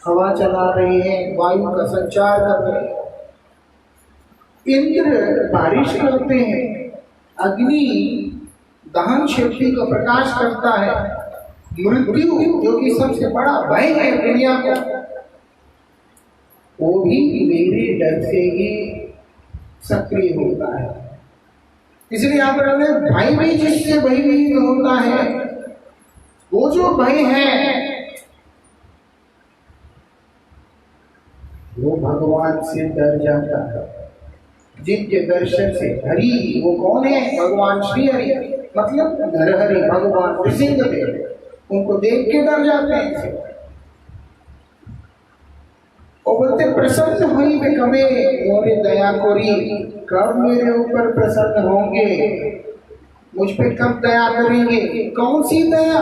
[SPEAKER 1] हवा चला रहे हैं, वायु का संचार कर रहे हैं, इंद्र बारिश करते हैं, अग्नि दहन शक्ति को प्रकाश करता है, मृत्यु जो कि सबसे बड़ा भय है दुनिया को, वो भी मेरे डर से ही सक्रिय होता है। इसलिए आप भय भी जिससे भयभीत होता है, वो जो भय है वो भगवान से डर जाता है। जिनके दर्शन से हरि, वो कौन है, भगवान श्री हरि, मतलब नरहरि भगवान नृसिंहदेव, उनको देख के डर जाते हैं। और बोलते प्रसन्न हुई वे कवे मोरे दया कोरी, कब मेरे ऊपर प्रसन्न होंगे, मुझ पे कब दया करेंगे। कौन सी दया,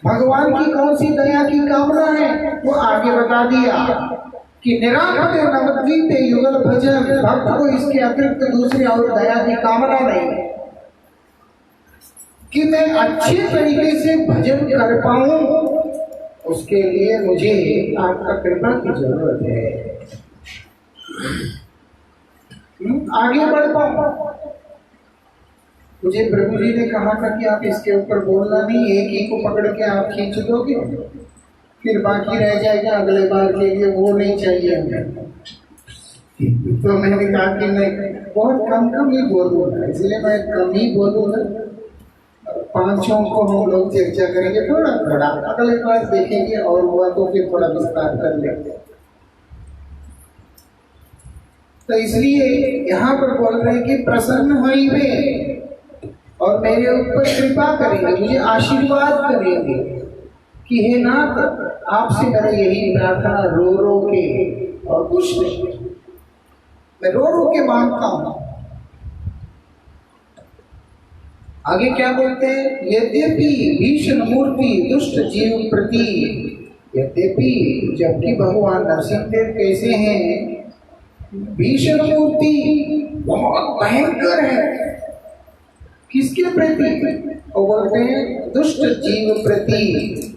[SPEAKER 1] भगवान की कौन सी दया की कामना है, वो आगे बता दिया कि निराकरण नवद्वीप युगल भजन, भक्त को इसके अतिरिक्त दूसरी और दया की कामना नहीं, कि मैं अच्छे तरीके से भजन कर पाऊं, उसके लिए मुझे आपका कृपा की जरूरत है, आगे बढ़ पाऊं। मुझे प्रभु जी ने कहा था कि आप इसके ऊपर बोलना नहीं, एक ही को पकड़ के आप खींच दोगे, फिर बाकी रह जाएगा अगले बार के लिए, वो नहीं चाहिए हमें। तो मैंने कहा कि मैं बहुत कम ही बोलूँगा, इसलिए मैं कम ही बोलूँगा, पांचों को हम लोग चर्चा करेंगे थोड़ा थोड़ा, अगले क्लास देखेंगे और हुआ तो फिर थोड़ा विस्तार कर लेंगे। तो इसलिए यहाँ पर बोल रहे हैं कि प्रसन्न हुई वे और मेरे ऊपर कृपा करेंगे, मुझे आशीर्वाद करेंगे कि हे नाथ, आपसे मेरा यही प्रार्थना रो रो के और कुछ नहीं, मैं रो रो के मांगता हूं। आगे क्या बोलते हैं? यद्यपि भीषण मूर्ति दुष्ट जीव प्रति, यद्यपि जबकि भगवान नरसिंहदेव कैसे हैं? भीषण मूर्ति, बहुत भयंकर है। किसके प्रति? वो बोलते हैं दुष्ट जीव प्रति,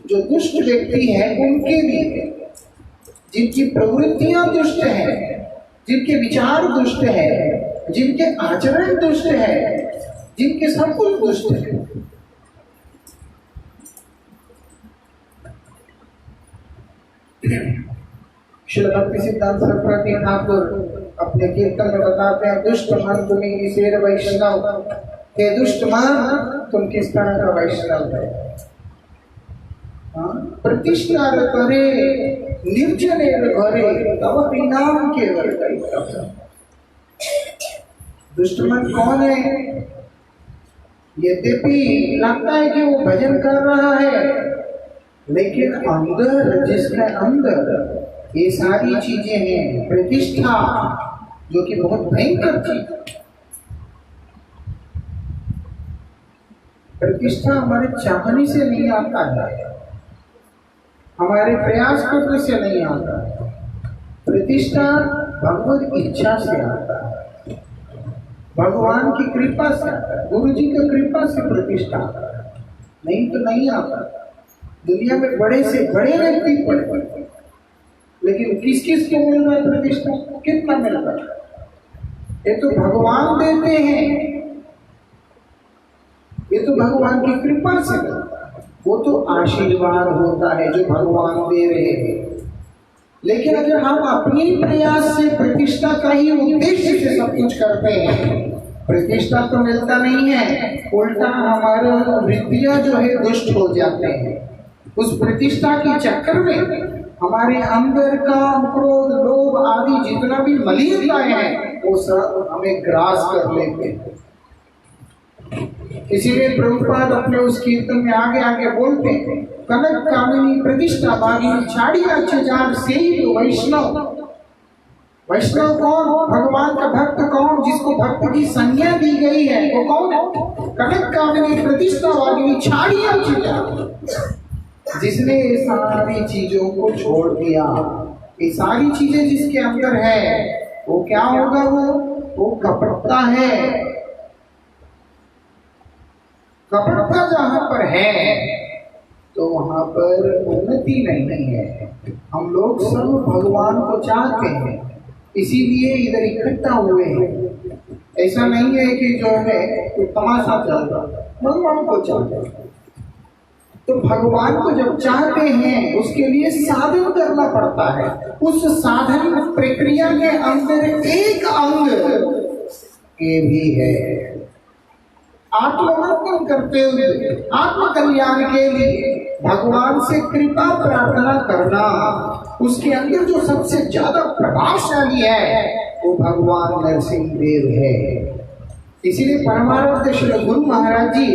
[SPEAKER 1] जो दुष्ट व्यक्ति है उनके लिए, जिनकी प्रवृत्तियां दुष्ट है, जिनके विचार दुष्ट है, जिनके आचरण दुष्ट है, जिनके सब कुछ दुष्ट है। श्रील भक्ति सिद्धांत सरस्वती ठाकुर अपने कीर्तन में बताते हैं, दुष्ट मन तुम्हें शेर वैष्णव, हे दुष्ट मन तुम किस तरह का वैष्णव है? प्रतिष्ठा करे निर्जने घरे तब परिणाम केवल। दुष्ट मन कौन है? यद्यपि लगता है कि वो भजन कर रहा है, लेकिन अंदर, जिसके अंदर ये सारी चीजें हैं, प्रतिष्ठा जो कि बहुत भयंकर चीज। प्रतिष्ठा हमारे चाहने से नहीं आता है, हमारे प्रयास करने से नहीं आता है। प्रतिष्ठा भगवत इच्छा से आता है, भगवान की कृपा से आता है, गुरु जी की कृपा से प्रतिष्ठा आता है, नहीं तो नहीं आता। दुनिया में बड़े से बड़े व्यक्ति पड़े, लेकिन किस किस को मिल रहा है प्रतिष्ठा? कितना मिल रहा है? ये तो भगवान देते हैं, ये तो भगवान की कृपा से मिलता है, वो तो आशीर्वाद होता है जो भगवान दे रहे हैं। लेकिन अगर हम अपनी प्रयास से प्रतिष्ठा का ही उद्देश्य से सब कुछ करते हैं, प्रतिष्ठा तो मिलता नहीं है, उल्टा हमारे वृत्तियां जो है दुष्ट हो जाते हैं। उस प्रतिष्ठा के चक्कर में हमारे अंदर काम, क्रोध, लोभ आदि जितना भी मलिनताएं हैं वो सब हमें ग्रास कर लेते हैं। इसीलिए प्रभुपाद अपने उस कीर्तन में आगे आगे बोलते हैं, कनक कामिनी प्रतिष्ठा भागी छाड़ी अच्छे जान से ही तो वैष्णव। वैष्णव कौन? भगवान का भक्त कौन? जिसको भक्त की संज्ञा दी गई है वो कौन है? कनक कामिनी प्रतिष्ठा भागी छाड़ी अच्छे जान, जिसने सारी चीजों को छोड़ दिया। ये सारी चीजें जिसके अंदर है वो क्या होगा? वो कपटता है। कपटता जहां पर है तो वहां पर उन्नति नहीं है। हम लोग सब भगवान को चाहते हैं, इसीलिए इधर इकट्ठा हुए हैं। ऐसा नहीं है कि जो है तो तमाशा चल रहा, भगवान को चाहते हैं। तो भगवान को जब चाहते हैं उसके लिए साधन करना पड़ता है। उस साधन प्रक्रिया के अंदर एक अंग ये भी है, आत्मवर्तन करते हुए आत्म कल्याण के लिए भगवान से कृपा प्रार्थना करना। उसके अंदर जो सबसे ज्यादा प्रभावशाली है वो भगवान नरसिंहदेव है। इसीलिए परमानंद श्री गुरु महाराज जी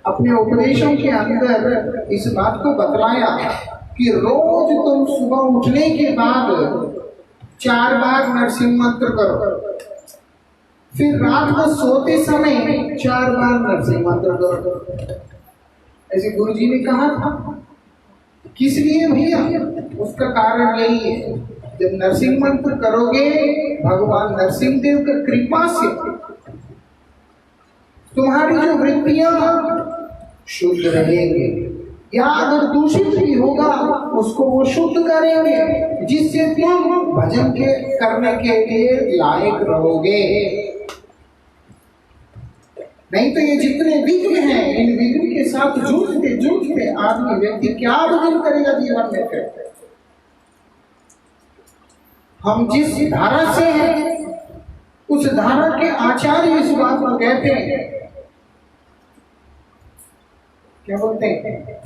[SPEAKER 1] अपने उपदेशों के अंदर इस बात को बतलाया कि रोज तुम सुबह उठने के बाद 4 बार नरसिंह मंत्र करो, फिर रात को सोते समय 4 बार नरसिंह मंत्र करो। ऐसे गुरु जी ने कहा था। किस लिए भैया? उसका कारण यही है, जब नरसिंह मंत्र करोगे भगवान नरसिंहदेव की कृपा से तुम्हारी जो वृत्तियां शुद्ध रहेंगे, या अगर दूषित भी होगा उसको वो शुद्ध करेंगे, जिससे तुम भजन के करने के लिए लायक रहोगे। नहीं तो ये जितने विघ्न हैं, इन विघ्न के साथ जूझते आदमी व्यक्ति क्या भजन करेगा जीवन में? फिर हम जिस धारा से हैं उस धारा के आचार्य इस बात को कहते हैं क्या बोलते हैं?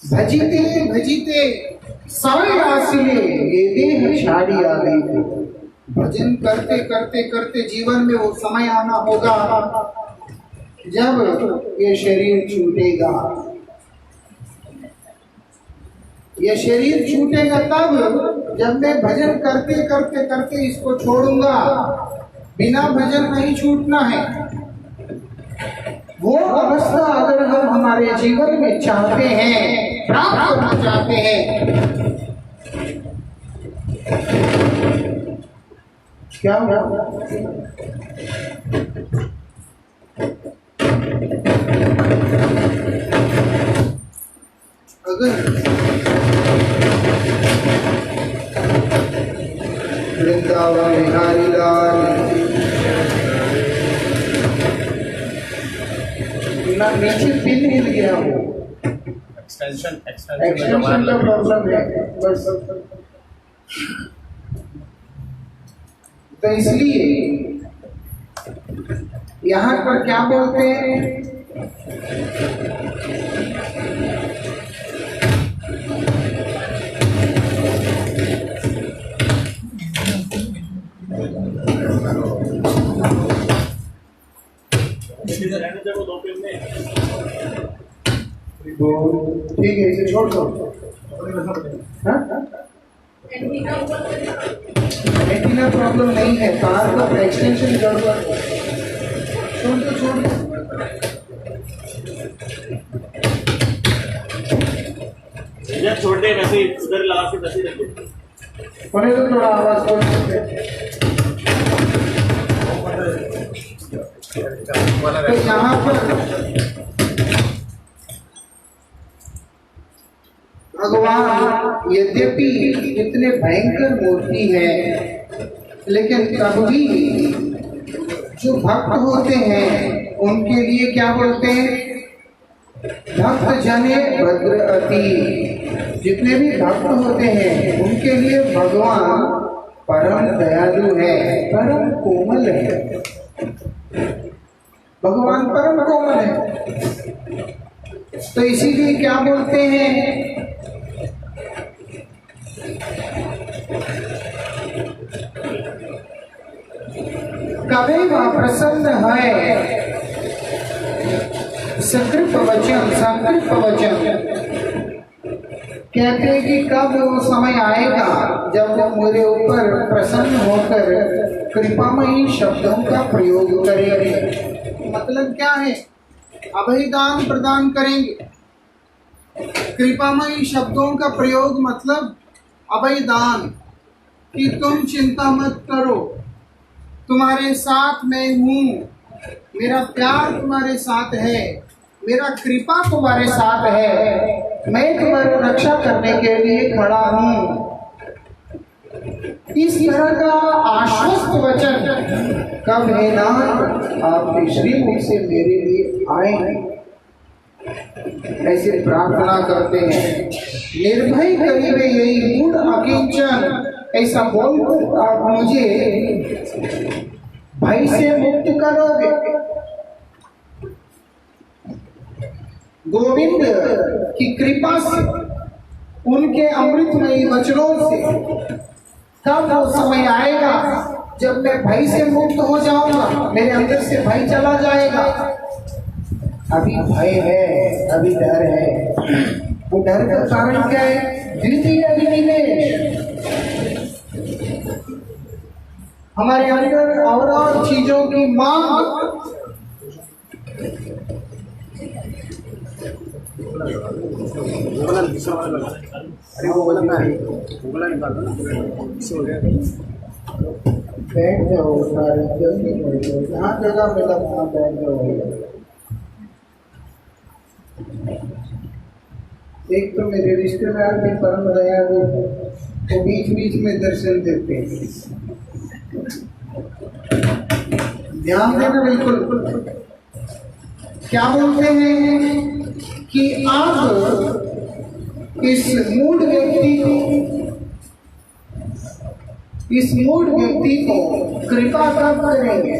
[SPEAKER 1] भजिते भजिते सारे आसिले ये देह छाड़ी आ गई। भजन करते करते करते जीवन में वो समय आना होगा जब ये शरीर छूटेगा। ये शरीर छूटेगा तब जब मैं भजन करते करते करते इसको छोड़ूंगा। बिना भजन नहीं छूटना है। वो अवस्था अगर हम हमारे जीवन में चाहते हैं, प्राप्त करना चाहते हैं, क्या होगा? अगर वृंदावन बिहारी लाल नीचे पिन हिल गया हो,
[SPEAKER 2] एक्सटेंशन
[SPEAKER 1] का प्रॉब्लम है बस। तो इसलिए यहाँ पर क्या बोलते हैं? ठीक है, इसे छोड़ दो। एंटीना प्रॉब्लम नहीं है, तार का एक्सटेंशन गड़बड़ है। छोड़ दो छोड़ दो।
[SPEAKER 2] जब छोड़ दे वैसे उधर लगा के वैसे रखो।
[SPEAKER 1] होने तो थोड़ा आवाज छोड़ सकते। तो यहाँ पर भगवान यद्यपि इतने भयंकर मूर्ति है, लेकिन तब भी जो भक्त होते हैं उनके लिए क्या बोलते हैं? भक्त जने भद्र अति। जितने भी भक्त होते हैं उनके लिए भगवान परम दयालु है, परम कोमल है। भगवान परम कोमल है। तो इसीलिए क्या बोलते हैं? कभी वह प्रसन्न है संकृप वचन। संकृप वचन कहते हैं कि कब वो समय आएगा जब वो मेरे ऊपर प्रसन्न होकर कृपामयी शब्दों का प्रयोग करेंगे। मतलब क्या है? अभयदान प्रदान करेंगे। कृपामयी शब्दों का प्रयोग मतलब अभयदान, कि तुम चिंता मत करो, तुम्हारे साथ मैं हूँ, मेरा प्यार तुम्हारे साथ है, मेरा कृपा तुम्हारे साथ है, मैं तुम्हारी रक्षा करने के लिए खड़ा हूँ। इस तरह का आश्वस्त वचन कब है ना आपके श्रीमुख से मेरे लिए आए, ऐसे प्रार्थना करते हैं। निर्भय करीबे यही मूढ़ अकिंचन, ऐसा बोल आप मुझे भय से मुक्त करोगे। गोविंद की कृपा से, उनके अमृतमयी वचनों से तब वो समय आएगा जब मैं भय से मुक्त हो जाऊंगा, मेरे अंदर से भय चला जाएगा। अभी भय है, अभी डर है। वो डर का कारण क्या है? द्वितीय अभिनिवेश। हमारे अंदर और चीजों की मांग। बैठ जाओ सारे, 10 मिनट जहाँ जगह मिला वहाँ बैठ जाओ। एक तो मेरे रिश्तेदार भी परम दयालु, वो बीच बीच में दर्शन देते हैं। ध्यान देना बिल्कुल। क्या बोलते हैं कि आप इस मूढ़ व्यक्ति को कृपा कब करेंगे?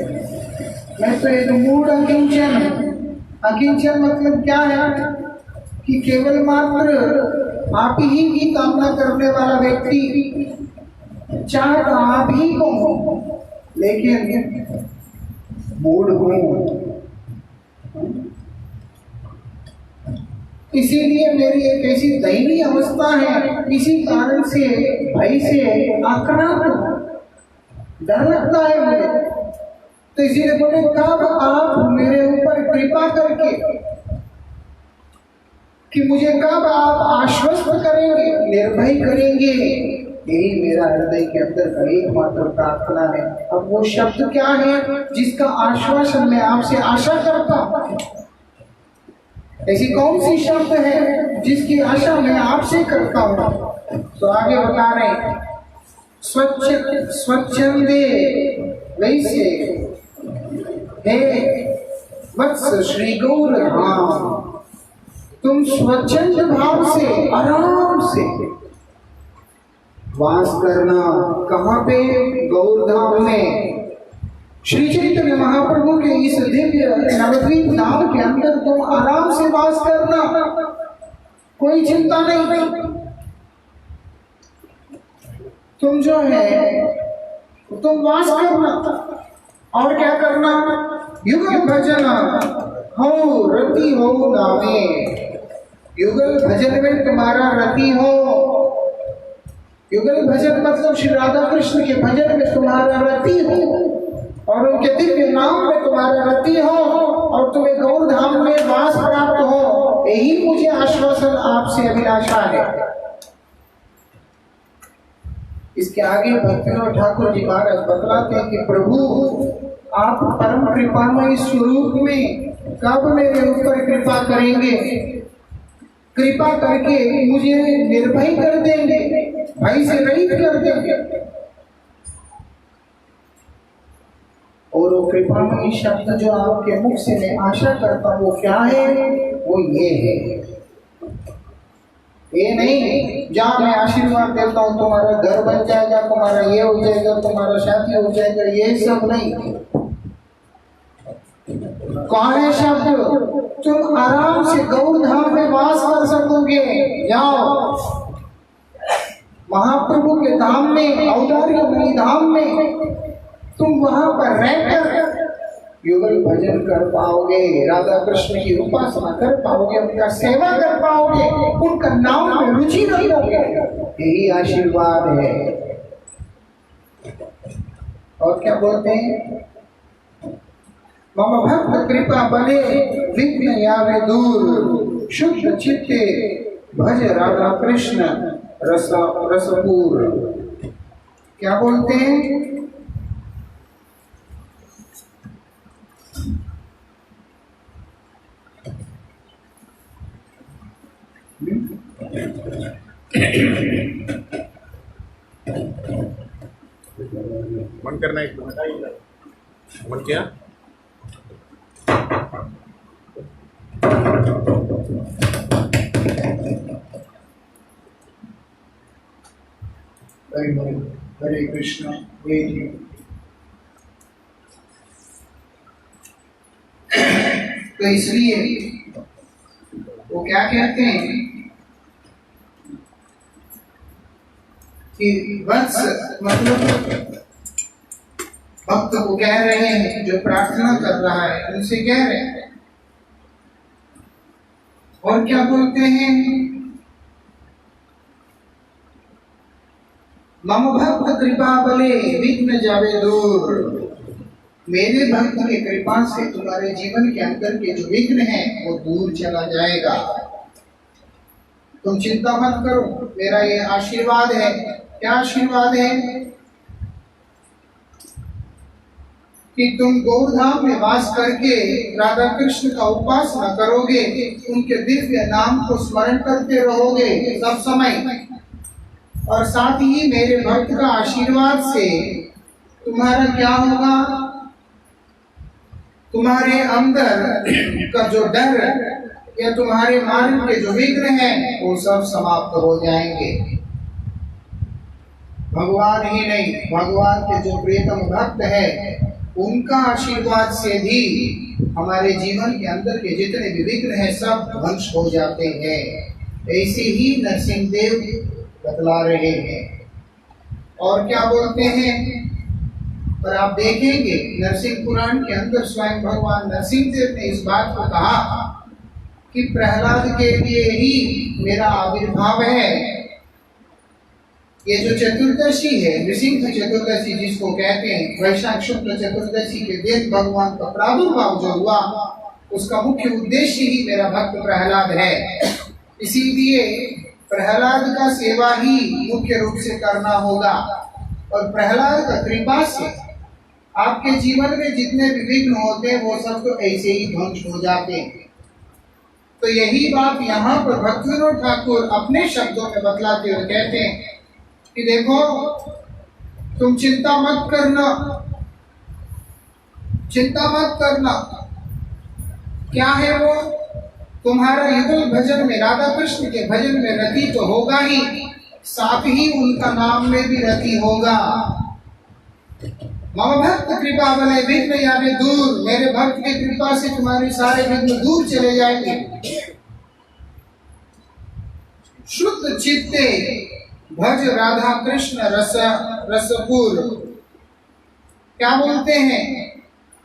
[SPEAKER 1] मैं तो एक मूड अकिंचन। अकिंचन मतलब क्या है कि केवल मात्र आप ही की कामना करने वाला व्यक्ति, चाहे तो आप ही को हो, लेकिन मूड हूं। इसीलिए मेरी एक ऐसी दयनीय अवस्था है, इसी कारण से भय से आक्रांत, डर लगता है मुझे। तो इसीलिए बोले कब आप मेरे ऊपर कृपा करके कि मुझे कब आप आश्वस्त करेंगे, निर्भय करेंगे। यही मेरा हृदय के अंदर का एकमात्र प्रार्थना है। अब वो शब्द क्या है जिसका आश्वासन मैं आपसे आशा करता हूं? ऐसी कौन सी शब्द है जिसकी आशा मैं आपसे करता हूं? तो आगे बता रहे, स्वच्छंदे वैसे हे वत्स श्री गौर धाम, तुम स्वच्छंद भाव से आराम से वास करना। कहाँ पे? गौरधाम में। श्री चैतन्य महाप्रभु के इस दिव्य नवद्वीप धाम के अंदर तुम आराम से वास करना, कोई चिंता नहीं। तुम जो है तुम वास करना और क्या करना? युगल भजन हो रति हो नामे। युगल भजन में तुम्हारा रति हो। युगल भजन मतलब श्री राधा कृष्ण के भजन में तुम्हारा रति हो और उनके दिव्य नाम में तुम्हारा रति हो और तुम्हें गौर धाम में वास प्राप्त हो। यही मुझे आश्वासन आपसे अभिलाषा है। इसके आगे भक्तिविनोद ठाकुर जी महाराज बतलाते हैं कि प्रभु आप परम कृपामय स्वरूप में कब मेरे ऊपर कृपा करेंगे? कृपा करके मुझे निर्भय कर देंगे, भय से रहित कर देंगे। और वो कृपामय शब्द जो आपके मुख से मैं आशा करता हूँ वो क्या है? वो ये है, ये नहीं जहाँ मैं आशीर्वाद देता हूँ तुम्हारा घर बन जाएगा, तुम्हारा ये हो जाएगा, तुम्हारा शादी हो जाएगा, ये सब नहीं। कौन है शब्द? तुम आराम से गौर धाम में वास कर सकोगे। जाओ महाप्रभु के धाम में, औदार्य धाम में, तुम वहां पर रहकर युगल भजन कर पाओगे, राधा कृष्ण की उपासना कर पाओगे, उनका सेवा कर पाओगे, उनका नाम में रुचि रखोगे। यही आशीर्वाद है। और क्या बोलते हैं? मम भक्त कृपा बले विघ्न यावे दूर, शुद्ध चित्ते भज राधा कृष्ण रसपूर। क्या बोलते हैं?
[SPEAKER 3] मन करना एक मन किया।
[SPEAKER 1] हरे कृष्ण। तो इसलिए वो क्या कहते हैं कि वत्स मतलब भक्त को कह रहे हैं, जो प्रार्थना कर रहा है उनसे कह रहे हैं। और क्या बोलते हैं? मम भक्त कृपा बले विघ्न जावे दूर। मेरे भक्त की कृपा से तुम्हारे जीवन के अंदर के जो विघ्न है वो दूर चला जाएगा। तुम चिंता मत करो, मेरा ये आशीर्वाद है। क्या आशीर्वाद है? कि तुम गौरधाम में वास करके राधा कृष्ण का उपासना करोगे, उनके दिव्य नाम को स्मरण करते रहोगे सब समय। और साथ ही मेरे भक्त का आशीर्वाद से तुम्हारा क्या होगा? तुम्हारे अंदर का जो डर या तुम्हारे मार्ग के जो विघ्न हैं वो सब समाप्त हो जाएंगे। भगवान ही नहीं, भगवान के जो प्रियतम भक्त है उनका आशीर्वाद से भी हमारे जीवन के अंदर के जितने भी विघ्न हैं सब ध्वंस हो जाते हैं। ऐसे ही नरसिंह देव बतला रहे हैं। और क्या बोलते हैं, पर आप देखेंगे नरसिंह पुराण के अंदर स्वयं भगवान नरसिंह देव ने इस बात को कहा कि प्रहलाद के लिए ही मेरा आविर्भाव है। ये जो चतुर्दशी है, नृसिंह चतुर्दशी जिसको कहते हैं, वैशाख शुक्ल चतुर्दशी के दिन भगवान का प्रादुर्भाव जो हुआ, उसका मुख्य उद्देश्य ही मेरा भक्त प्रहलाद है। इसीलिए प्रहलाद का सेवा ही मुख्य रूप से करना होगा। और प्रहलाद का कृपा से आपके जीवन में जितने भी विघ्न होते हैं वो सब तो ऐसे ही ध्वंस हो जाते हैं। तो यही बात यहाँ पर भक्तिविनोद ठाकुर अपने शब्दों में बतलाते हुए कहते हैं कि देखो, तुम चिंता मत करना, चिंता मत करना। क्या है वो, तुम्हारा युगल भजन में, राधा कृष्ण के भजन में रति तो होगा ही, साथ ही उनका नाम में भी रति होगा। मम भक्त कृपा बने विघ्न यावे दूर, मेरे भक्त की कृपा से तुम्हारे सारे विघ्न दूर चले जाएंगे। शुद्ध चित्ते भज राधा कृष्ण रसपुर। क्या बोलते हैं,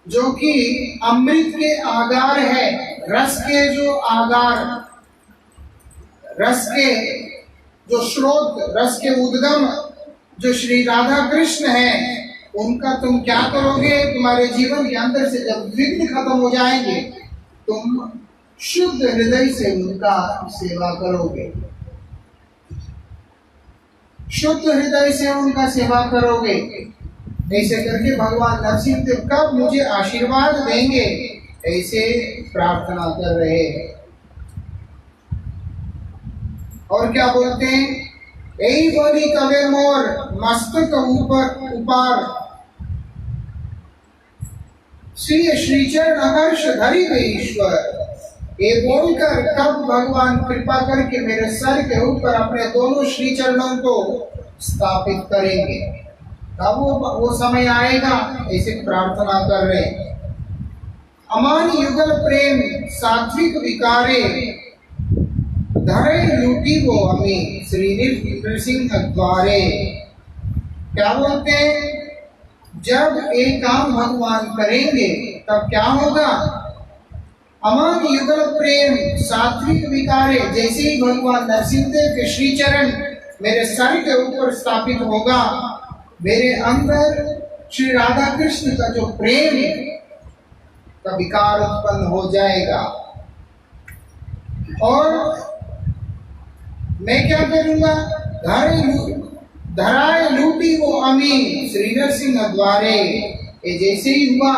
[SPEAKER 1] जो कि अमृत के आगार है, रस के जो आगार, रस के जो स्रोत, रस के उद्गम जो श्री राधा कृष्ण है, उनका तुम क्या करोगे, तुम्हारे जीवन के अंदर से जब विघ्न खत्म हो जाएंगे, तुम शुद्ध हृदय से उनका सेवा करोगे, शुद्ध हृदय से उनका सेवा करोगे। ऐसे करके भगवान नरसिंह देव कब मुझे आशीर्वाद देंगे, ऐसे प्रार्थना कर रहे हैं। और क्या बोलते हैं, यही बोली कवे मोर मस्तक ऊपर उपार, श्री चरण हर्ष धरि वे ईश्वर। ये बोलकर कब भगवान कृपा करके मेरे सर के ऊपर अपने दोनों श्री चरणों को स्थापित करेंगे, तब वो समय आएगा, ऐसे प्रार्थना कर रहे। अमान युगल प्रेम सात्विक विकारे, धरे लूटी वो हमें श्री नृसिंह द्वारे। क्या बोलते हैं, जब एक काम भगवान करेंगे तब क्या होगा, अमान युगल प्रेम सात्विक विकारे, जैसे ही भगवान नरसिंह देव के श्री चरण मेरे सर के ऊपर स्थापित होगा, मेरे अंदर श्री राधा कृष्ण का जो प्रेम का विकार उत्पन्न हो जाएगा। और मैं क्या करूंगा, धराए लूटी वो अमी श्री नरसिंह द्वारे। ये जैसे ही हुआ,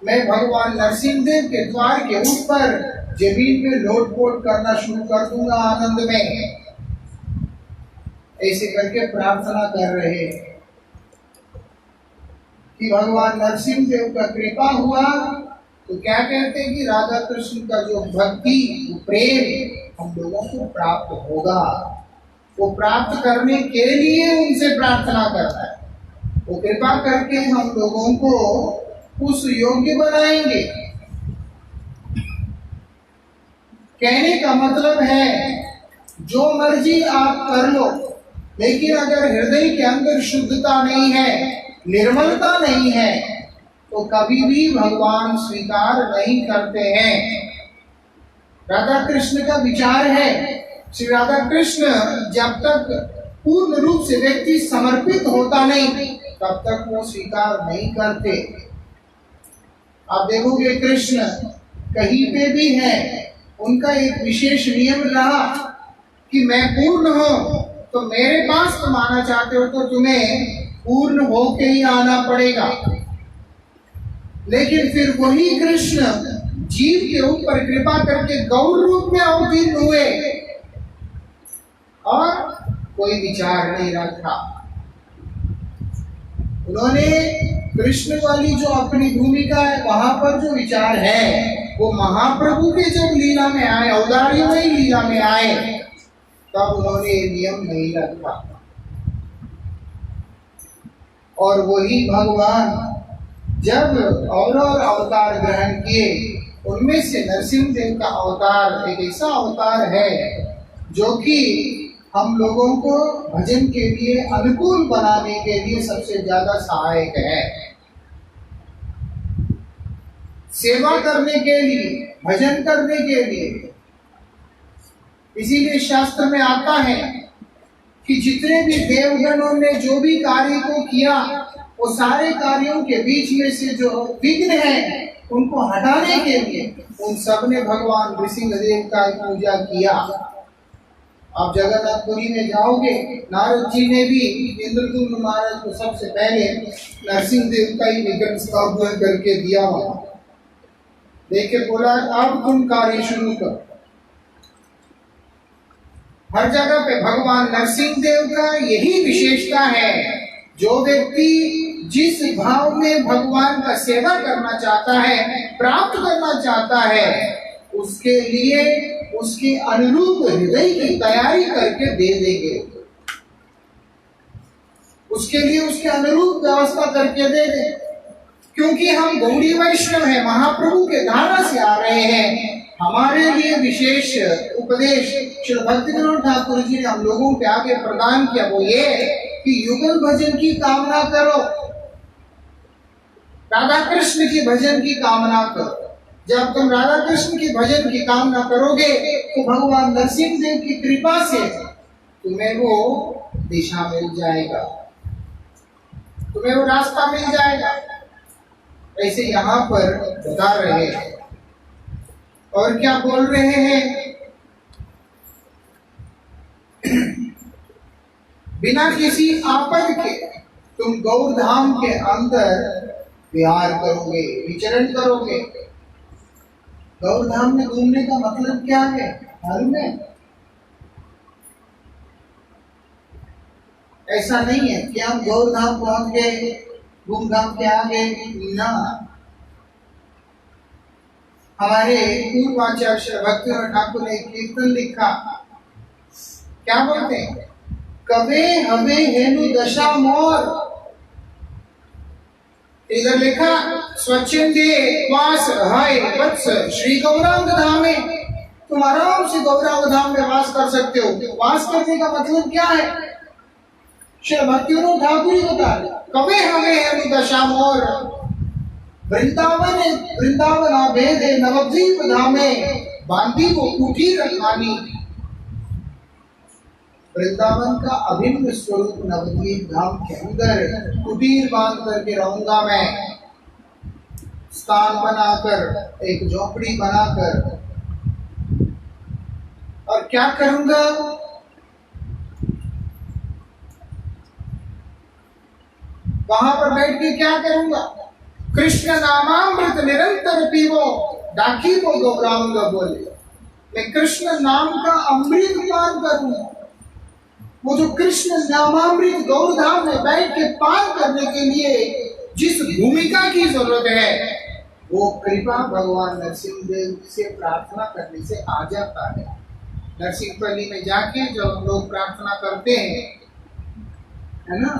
[SPEAKER 1] मैं भगवान नरसिंह देव के द्वार के ऊपर जमीन में लोटपोट करना शुरू कर दूंगा आनंद में। ऐसे करके प्रार्थना कर रहे हैं कि भगवान नरसिंह देव का कृपा हुआ तो क्या कहते हैं कि राधा कृष्ण का जो भक्ति प्रेम हम लोगों को प्राप्त होगा। वो प्राप्त करने के लिए उनसे प्रार्थना करना है, वो कृपा करके हम लोगों को उस योग्य बनाएंगे। कहने का मतलब है जो मर्जी आप कर लो, लेकिन अगर हृदय के अंदर शुद्धता नहीं है, निर्मलता नहीं है, तो कभी भी भगवान स्वीकार नहीं करते हैं। राधा कृष्ण का विचार है, श्री राधा कृष्ण जब तक पूर्ण रूप से व्यक्ति समर्पित होता नहीं, तब तक वो स्वीकार नहीं करते। आप देखोगे कृष्ण कहीं पे भी है, उनका एक विशेष नियम रहा कि मैं पूर्ण हूं, तो मेरे पास तुम आना चाहते हो तो तुम्हें पूर्ण होके ही आना पड़ेगा। लेकिन फिर वही कृष्ण जीव के ऊपर कृपा करके गौर रूप में अवतीर्ण हुए और कोई विचार नहीं रखा। उन्होंने कृष्ण वाली जो अपनी भूमिका है, वहां पर जो विचार है वो महाप्रभु के जब लीला में आए, औदार्यमयी लीला में आए, तब उन्होंने ये नियम नहीं रखा। और वही भगवान जब और अवतार ग्रहण किए, उनमें से नरसिंह देव का अवतार एक ऐसा अवतार है जो कि हम लोगों को भजन के लिए अनुकूल बनाने के लिए सबसे ज्यादा सहायक है। सेवा करने के लिए, भजन करने के लिए। इसीलिए शास्त्र में आता है कि जितने भी देवगणों ने जो भी कार्य को किया, वो सारे कार्यों के बीच में से जो विघ्न है उनको हटाने के लिए उन सब ने भगवान नृसिंहदेव का पूजा किया। आप जगन्नाथपुरी में जाओगे, नारद जी ने भी इंद्रदुम्न महाराज को सबसे पहले नरसिंहदेव का ही विग्रह स्थापना करके दिया हुआ, देखे बोला अब तुम कार्य शुरू करो। हर जगह पे भगवान नरसिंह देव का यही विशेषता है, जो व्यक्ति जिस भाव में भगवान का सेवा करना चाहता है, प्राप्त करना चाहता है, उसके लिए उसके अनुरूप हृदय की तैयारी करके दे देंगे, उसके लिए उसके अनुरूप व्यवस्था करके दे देंगे। क्योंकि हम गौड़ी वैष्णव हैं, महाप्रभु के धारा से आ रहे हैं, हमारे लिए विशेष उपदेश श्री भक्ति विनोद ठाकुर जी ने हम लोगों के आगे प्रदान किया, वो ये कि युगल भजन की कामना करो, राधा कृष्ण की भजन की कामना करो। जब तुम राधा कृष्ण की भजन की कामना करोगे तो भगवान नरसिंह देव की कृपा से तुम्हें वो दिशा मिल जाएगा, तुम्हें वो रास्ता मिल जाएगा। ऐसे यहाँ पर बता रहे हैं। और क्या बोल रहे हैं? बिना किसी आपद के तुम गौरधाम के अंदर विहार करोगे, विचरण करोगे। गौरधाम में घूमने का मतलब क्या है? मालूम है? ऐसा नहीं है कि हम गौरधाम पहुंच गए, घूमधाम के आगे ना। हमारे पूर्वाचार्य भक्ति और ठाकुर ने कीर्तन लिखा, क्या बोलते हैं? कवे हवे हेनु दशा मोर। इधर लिखा स्वच्छंदे वास हाय वत्स श्री गौरांग धामे। तुम आराम से गौरांग धाम में वास कर सकते हो। वास करने का मतलब क्या है? श्री भक्ति विनोद ठाकुर ही बता रहे, कवे हवे हेनु दशा मोर। वृंदावन आभेदे नवद्वीप धामे, बांधी को कुटीर रखानी। वृंदावन का अभिन्न स्वरूप नवद्वीप धाम के अंदर कुटीर बांध करके रहूंगा मैं, स्थान बनाकर, एक झोपड़ी बनाकर। और क्या करूंगा? वहां पर बैठ के क्या करूंगा? कृष्ण नामामृत निरंतर पीवो, डाकी को गौरांग बोले। मैं कृष्ण नाम का अमृत पान करूंगा। वो जो कृष्ण नामामृत गौरधाम में बैठ के पान करने के लिए जिस भूमिका की जरूरत है, वो कृपा भगवान नरसिंह देव से प्रार्थना करने से आ जाता है। नरसिंहपल्ली में जाके जब हम लोग प्रार्थना करते हैं, है ना,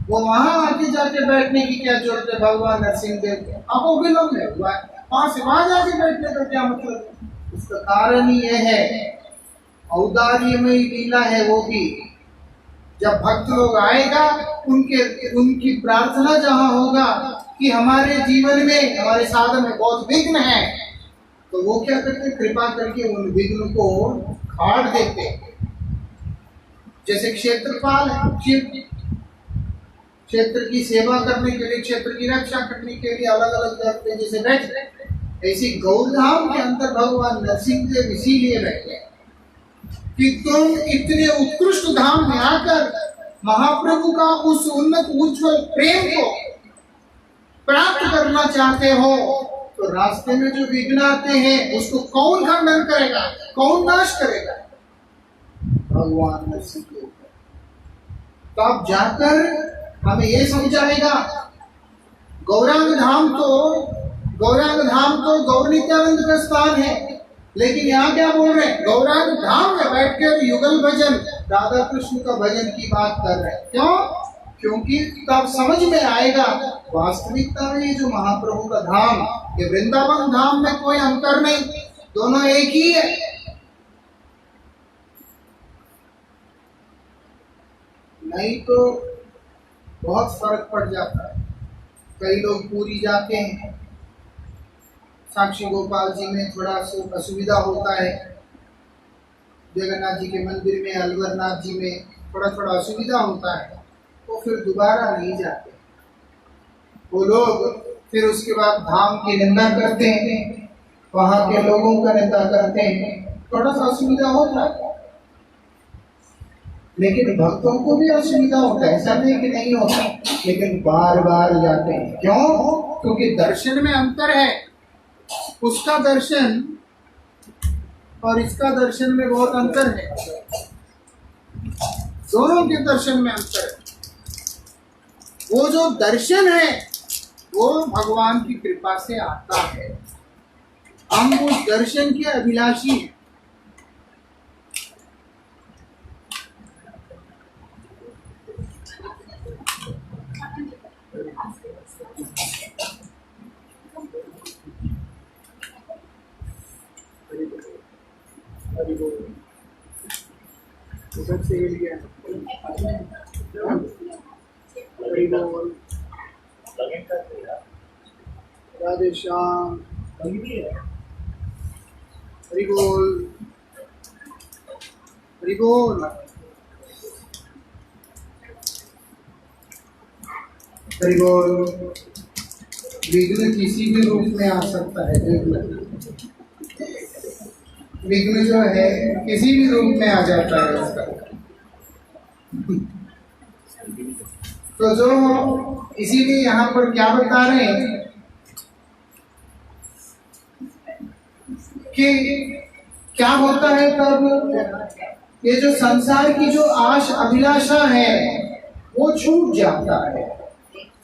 [SPEAKER 1] वो वहां आके जाके बैठने की क्या जरूरत है? भगवान नरसिंह देव के आपको विलंब है, वहां से वहां जाके बैठने का क्या मतलब? उसका कारण ही यह है, औदार्यमय लीला है वो भी। जब भक्त लोग आएगा, उनकी प्रार्थना जहां होगा कि हमारे जीवन में, हमारे साधन में बहुत विघ्न है, तो वो क्या करते? कृपा करके उन विघ्न को काट देते। जैसे क्षेत्रपाल है, क्षेत्र की सेवा करने के लिए, क्षेत्र की रक्षा करने के लिए अलग अलग करते जैसे बैठे, ऐसी गौरधाम के अंदर भगवान नरसिंह देव इसीलिए बैठे कि तुम इतने उत्कृष्ट धाम में आकर महाप्रभु का उस उन्नत उज्जवल प्रेम को प्राप्त करना चाहते हो, तो रास्ते में जो विघ्न आते हैं उसको कौन खंडन करेगा, कौन नाश करेगा? भगवान नरसिंह देव। तो अब जाकर हमें ये समझाएगा, गौरांग धाम तो गौर नित्यानंद का स्थान है, लेकिन यहाँ क्या बोल रहे हैं? गौरांग धाम में बैठकर युगल भजन, राधा कृष्ण का भजन की बात कर रहे हैं। क्यों? क्योंकि तब समझ में आएगा वास्तविकता में ये जो महाप्रभु का धाम, ये वृंदावन धाम में कोई अंतर नहीं, दोनों एक ही है। नहीं तो बहुत फर्क पड़ जाता है। कई लोग पूरी जाते हैं, साक्षी गोपाल जी में थोड़ा असुविधा होता है, जगन्नाथ जी के मंदिर में, अलवरनाथ जी में थोड़ा असुविधा होता है, तो फिर दोबारा नहीं जाते वो लोग। फिर उसके बाद धाम की निंदा करते हैं, वहां के लोगों का निंदा करते हैं, थोड़ा सा असुविधा होता है। लेकिन भक्तों को भी असुविधा होता है, ऐसा नहीं कि नहीं होता, लेकिन बार बार जाते हैं। क्यों? क्योंकि दर्शन में अंतर है। उसका दर्शन और इसका दर्शन में बहुत अंतर है, दोनों के दर्शन में अंतर है। वो जो दर्शन है वो भगवान की कृपा से आता है, हम उस दर्शन के अभिलाषी हैं। राधे श्याम, हरि बोल, हरि बोल, हरि बोल। विघ्न किसी भी रूप में आ सकता है, विघ्न जो है किसी भी रूप में आ जाता है उसका। तो जो इसीलिए यहाँ पर क्या बता रहे हैं कि क्या होता है तब ये जो संसार की जो आश अभिलाषा है वो छूट जाता है,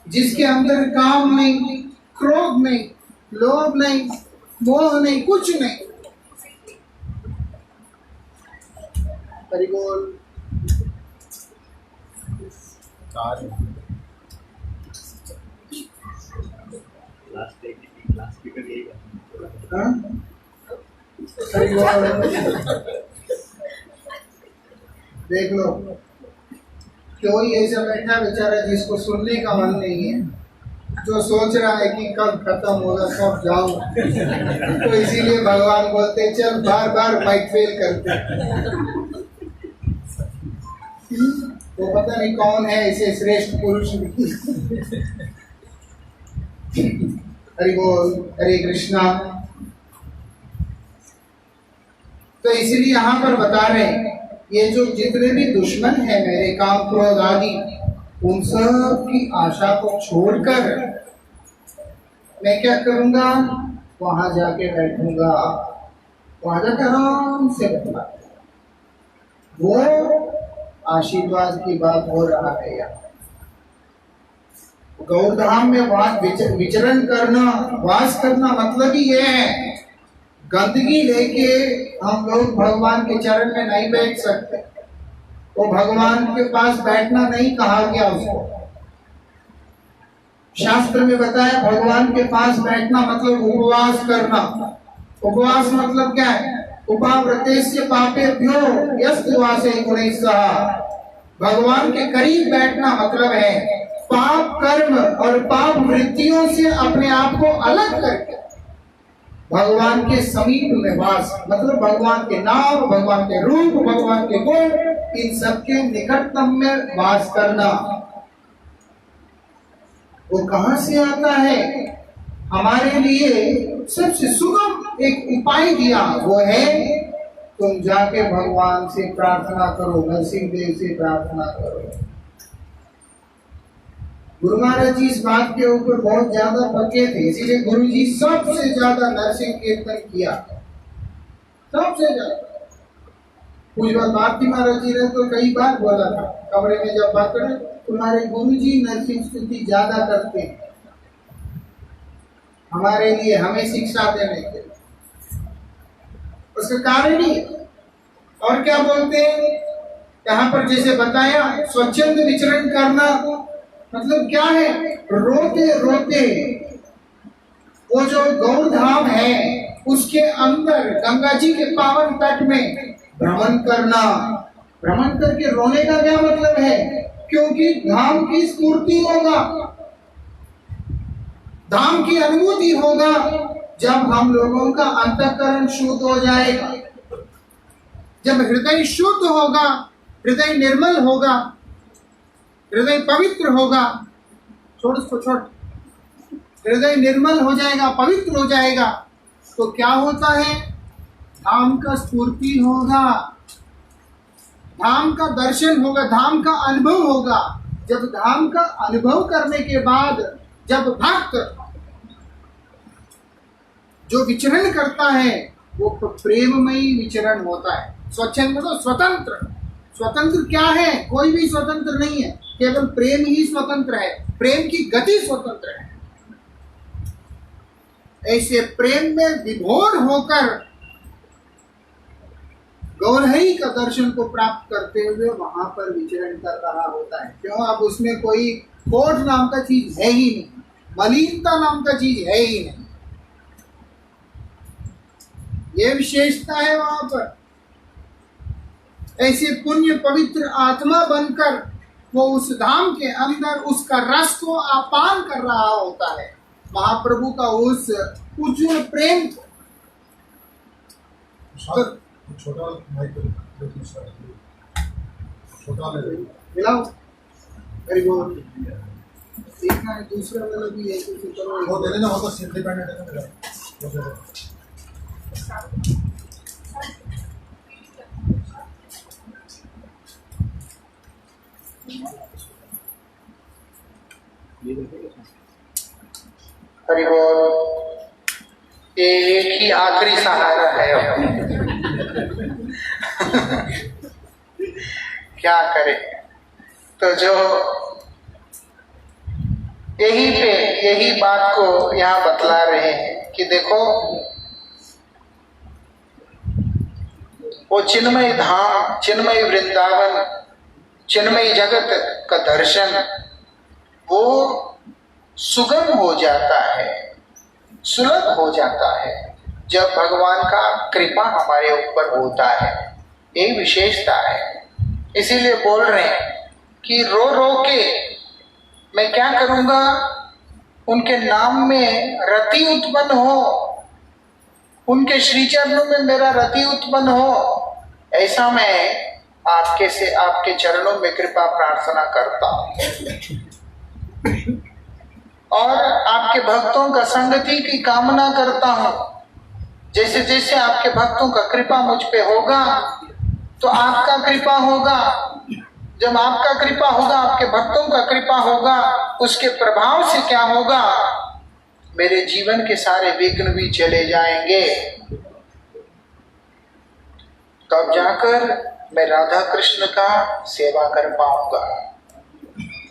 [SPEAKER 1] जिसके अंदर काम नहीं, क्रोध नहीं, लोभ नहीं, मोह नहीं, कुछ नहीं। हरि बोल। देख लो, कोई ऐसा बैठा बेचारा जिसको सुनने का मन नहीं है, जो सोच रहा है कि कब खत्म होगा, कब जाऊं, तो इसीलिए भगवान बोलते चल, बार बार माइक फेल करते। वो पता नहीं कौन है ऐसे श्रेष्ठ पुरुष। हरि बोल, हरे कृष्णा। तो इसीलिए यहाँ पर बता रहे हैं, ये जो जितने भी दुश्मन है मेरे, काम क्रोध आदि, उन सब की आशा को छोड़कर मैं क्या करूंगा, वहां जाके बैठूंगा, वहां जाकर आराम से बैठूंगा। वो आशीर्वाद की बात हो रहा है यहाँ। गौरधाम में विचरण करना, वास करना, मतलब ही ये है। गंदगी लेके हम लोग भगवान के चरण में नहीं बैठ सकते, तो भगवान के पास बैठना नहीं कहा गया उसको। शास्त्र में बताया भगवान के पास बैठना मतलब उपवास करना। उपवास मतलब क्या है? उपाव्रतेस्य पापेभ्यो यस्तुवासे गुणैः सह। भगवान के करीब बैठना मतलब है पाप कर्म और पाप वृत्तियों से अपने आप को अलग करके भगवान के समीप में वास, मतलब भगवान के नाम, भगवान के रूप, भगवान के गुण, इन सबके निकटतम में वास करना। वो कहां से आता है? हमारे लिए सबसे सुगम एक उपाय दिया, वो है तुम जाके भगवान से प्रार्थना करो, नरसिंह देव से प्रार्थना करो। गुरु महाराज जी इस बात के ऊपर बहुत ज्यादा पक्के थे, इसीलिए गुरु जी सबसे ज्यादा नरसिंह कीर्तन किया, सबसे ज्यादा। पूज्य भारती महाराज जी ने तो कई बार बोला था, कमरे में जब बात करें, तुम्हारे गुरु जी नरसिंह स्तुति ज्यादा करते हैं हमारे लिए, हमें शिक्षा देने के लिए। उसका कारण ही और क्या बोलते हैं यहाँ पर, जैसे बताया स्वच्छंद विचरण करना, मतलब क्या है? रोते रोते वो जो गौड़ धाम है उसके अंदर गंगा जी के पावन तट में भ्रमण करना। भ्रमण करके रोने का क्या मतलब है? क्योंकि धाम की स्फूर्ति होगा, धाम की अनुभूति होगा जब हम लोगों का अंतःकरण शुद्ध हो जाएगा, जब हृदय शुद्ध होगा, हृदय निर्मल होगा, हृदय पवित्र होगा। छोड़ इसको, छोड़। हृदय निर्मल हो जाएगा, पवित्र हो जाएगा तो क्या होता है? धाम का स्फूर्ति होगा, धाम का दर्शन होगा, धाम का अनुभव होगा। जब धाम का अनुभव करने के बाद जब भक्त जो विचरण करता है वो प्रेममयी विचरण होता है। स्वच्छंद मतलब स्वतंत्र। स्वतंत्र क्या है? कोई भी स्वतंत्र नहीं है, केवल प्रेम ही स्वतंत्र है। प्रेम की गति स्वतंत्र है। ऐसे प्रेम में विभोर होकर गौरहरी का दर्शन को प्राप्त करते हुए वहां पर विचरण कर रहा होता है। क्यों? अब उसमें कोई खोट नाम का चीज है ही नहीं, मलिनता नाम का चीज है ही नहीं। ये विशेषता है वहां पर। ऐसे पुण्य पवित्र आत्मा बनकर वो उस धाम के अंदर उसका रस को आपान कर रहा होता है, महाप्रभु का उस उज्ज्वल प्रेम को।
[SPEAKER 4] छोटा
[SPEAKER 1] मिलाओ, वेरी गुड। देखना है दूसरा वाला भी है तो
[SPEAKER 4] वो दे देना, वो तो सेल्फ डिपेंडेंट है मेरा।
[SPEAKER 1] हरि बोल। एक ही आखिरी सहारा है अब। क्या करें? तो जो यही बात को यहाँ बतला रहे हैं कि देखो वो चिन्मय धाम, चिन्मय वृंदावन, चिन्मय जगत का दर्शन वो सुगम हो जाता है, सुलभ हो जाता है जब भगवान का कृपा हमारे ऊपर होता है। यही विशेषता है। इसीलिए बोल रहे हैं कि रो रो के मैं क्या करूंगा? उनके नाम में रति उत्पन्न हो, उनके श्री चरणों में मेरा रति उत्पन्न हो, ऐसा मैं आपके चरणों में कृपा प्रार्थना करता हूं और आपके भक्तों का संगति की कामना करता हूं। जैसे जैसे आपके भक्तों का कृपा मुझ पे होगा तो आपका कृपा होगा। जब आपका कृपा होगा, आपके भक्तों का कृपा होगा, उसके प्रभाव से क्या होगा? मेरे जीवन के सारे विघ्न भी चले जाएंगे। तब जाकर मैं राधा कृष्ण का सेवा कर पाऊंगा,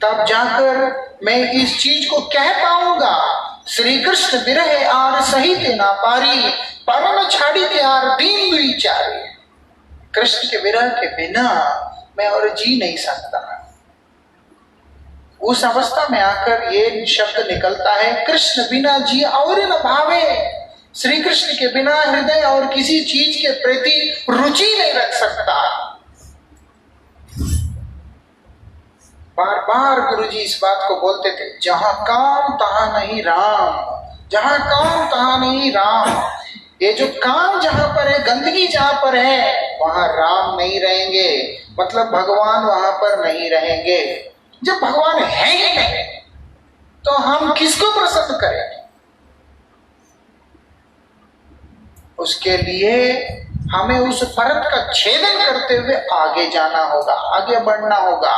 [SPEAKER 1] तब जाकर मैं इस चीज को कह पाऊंगा, श्री कृष्ण विरह आर सहित ना पारी, परम छाड़ी के आर दीन दुई चारी। कृष्ण के विरह के बिना मैं और जी नहीं सकता। उस अवस्था में आकर ये शब्द निकलता है, कृष्ण बिना जी और न भावे। श्री कृष्ण के बिना हृदय और किसी चीज के प्रति रुचि नहीं रख सकता। बार बार गुरुजी इस बात को बोलते थे, जहां काम तहां नहीं राम, जहां काम तहां नहीं राम। ये जो काम जहां पर है, गंदगी जहां पर है, वहां राम नहीं रहेंगे, मतलब भगवान वहां पर नहीं रहेंगे। जब भगवान है ही नहीं तो हम किसको प्रसन्न करें? उसके लिए हमें उस परत का छेदन करते हुए आगे जाना होगा, आगे बढ़ना होगा।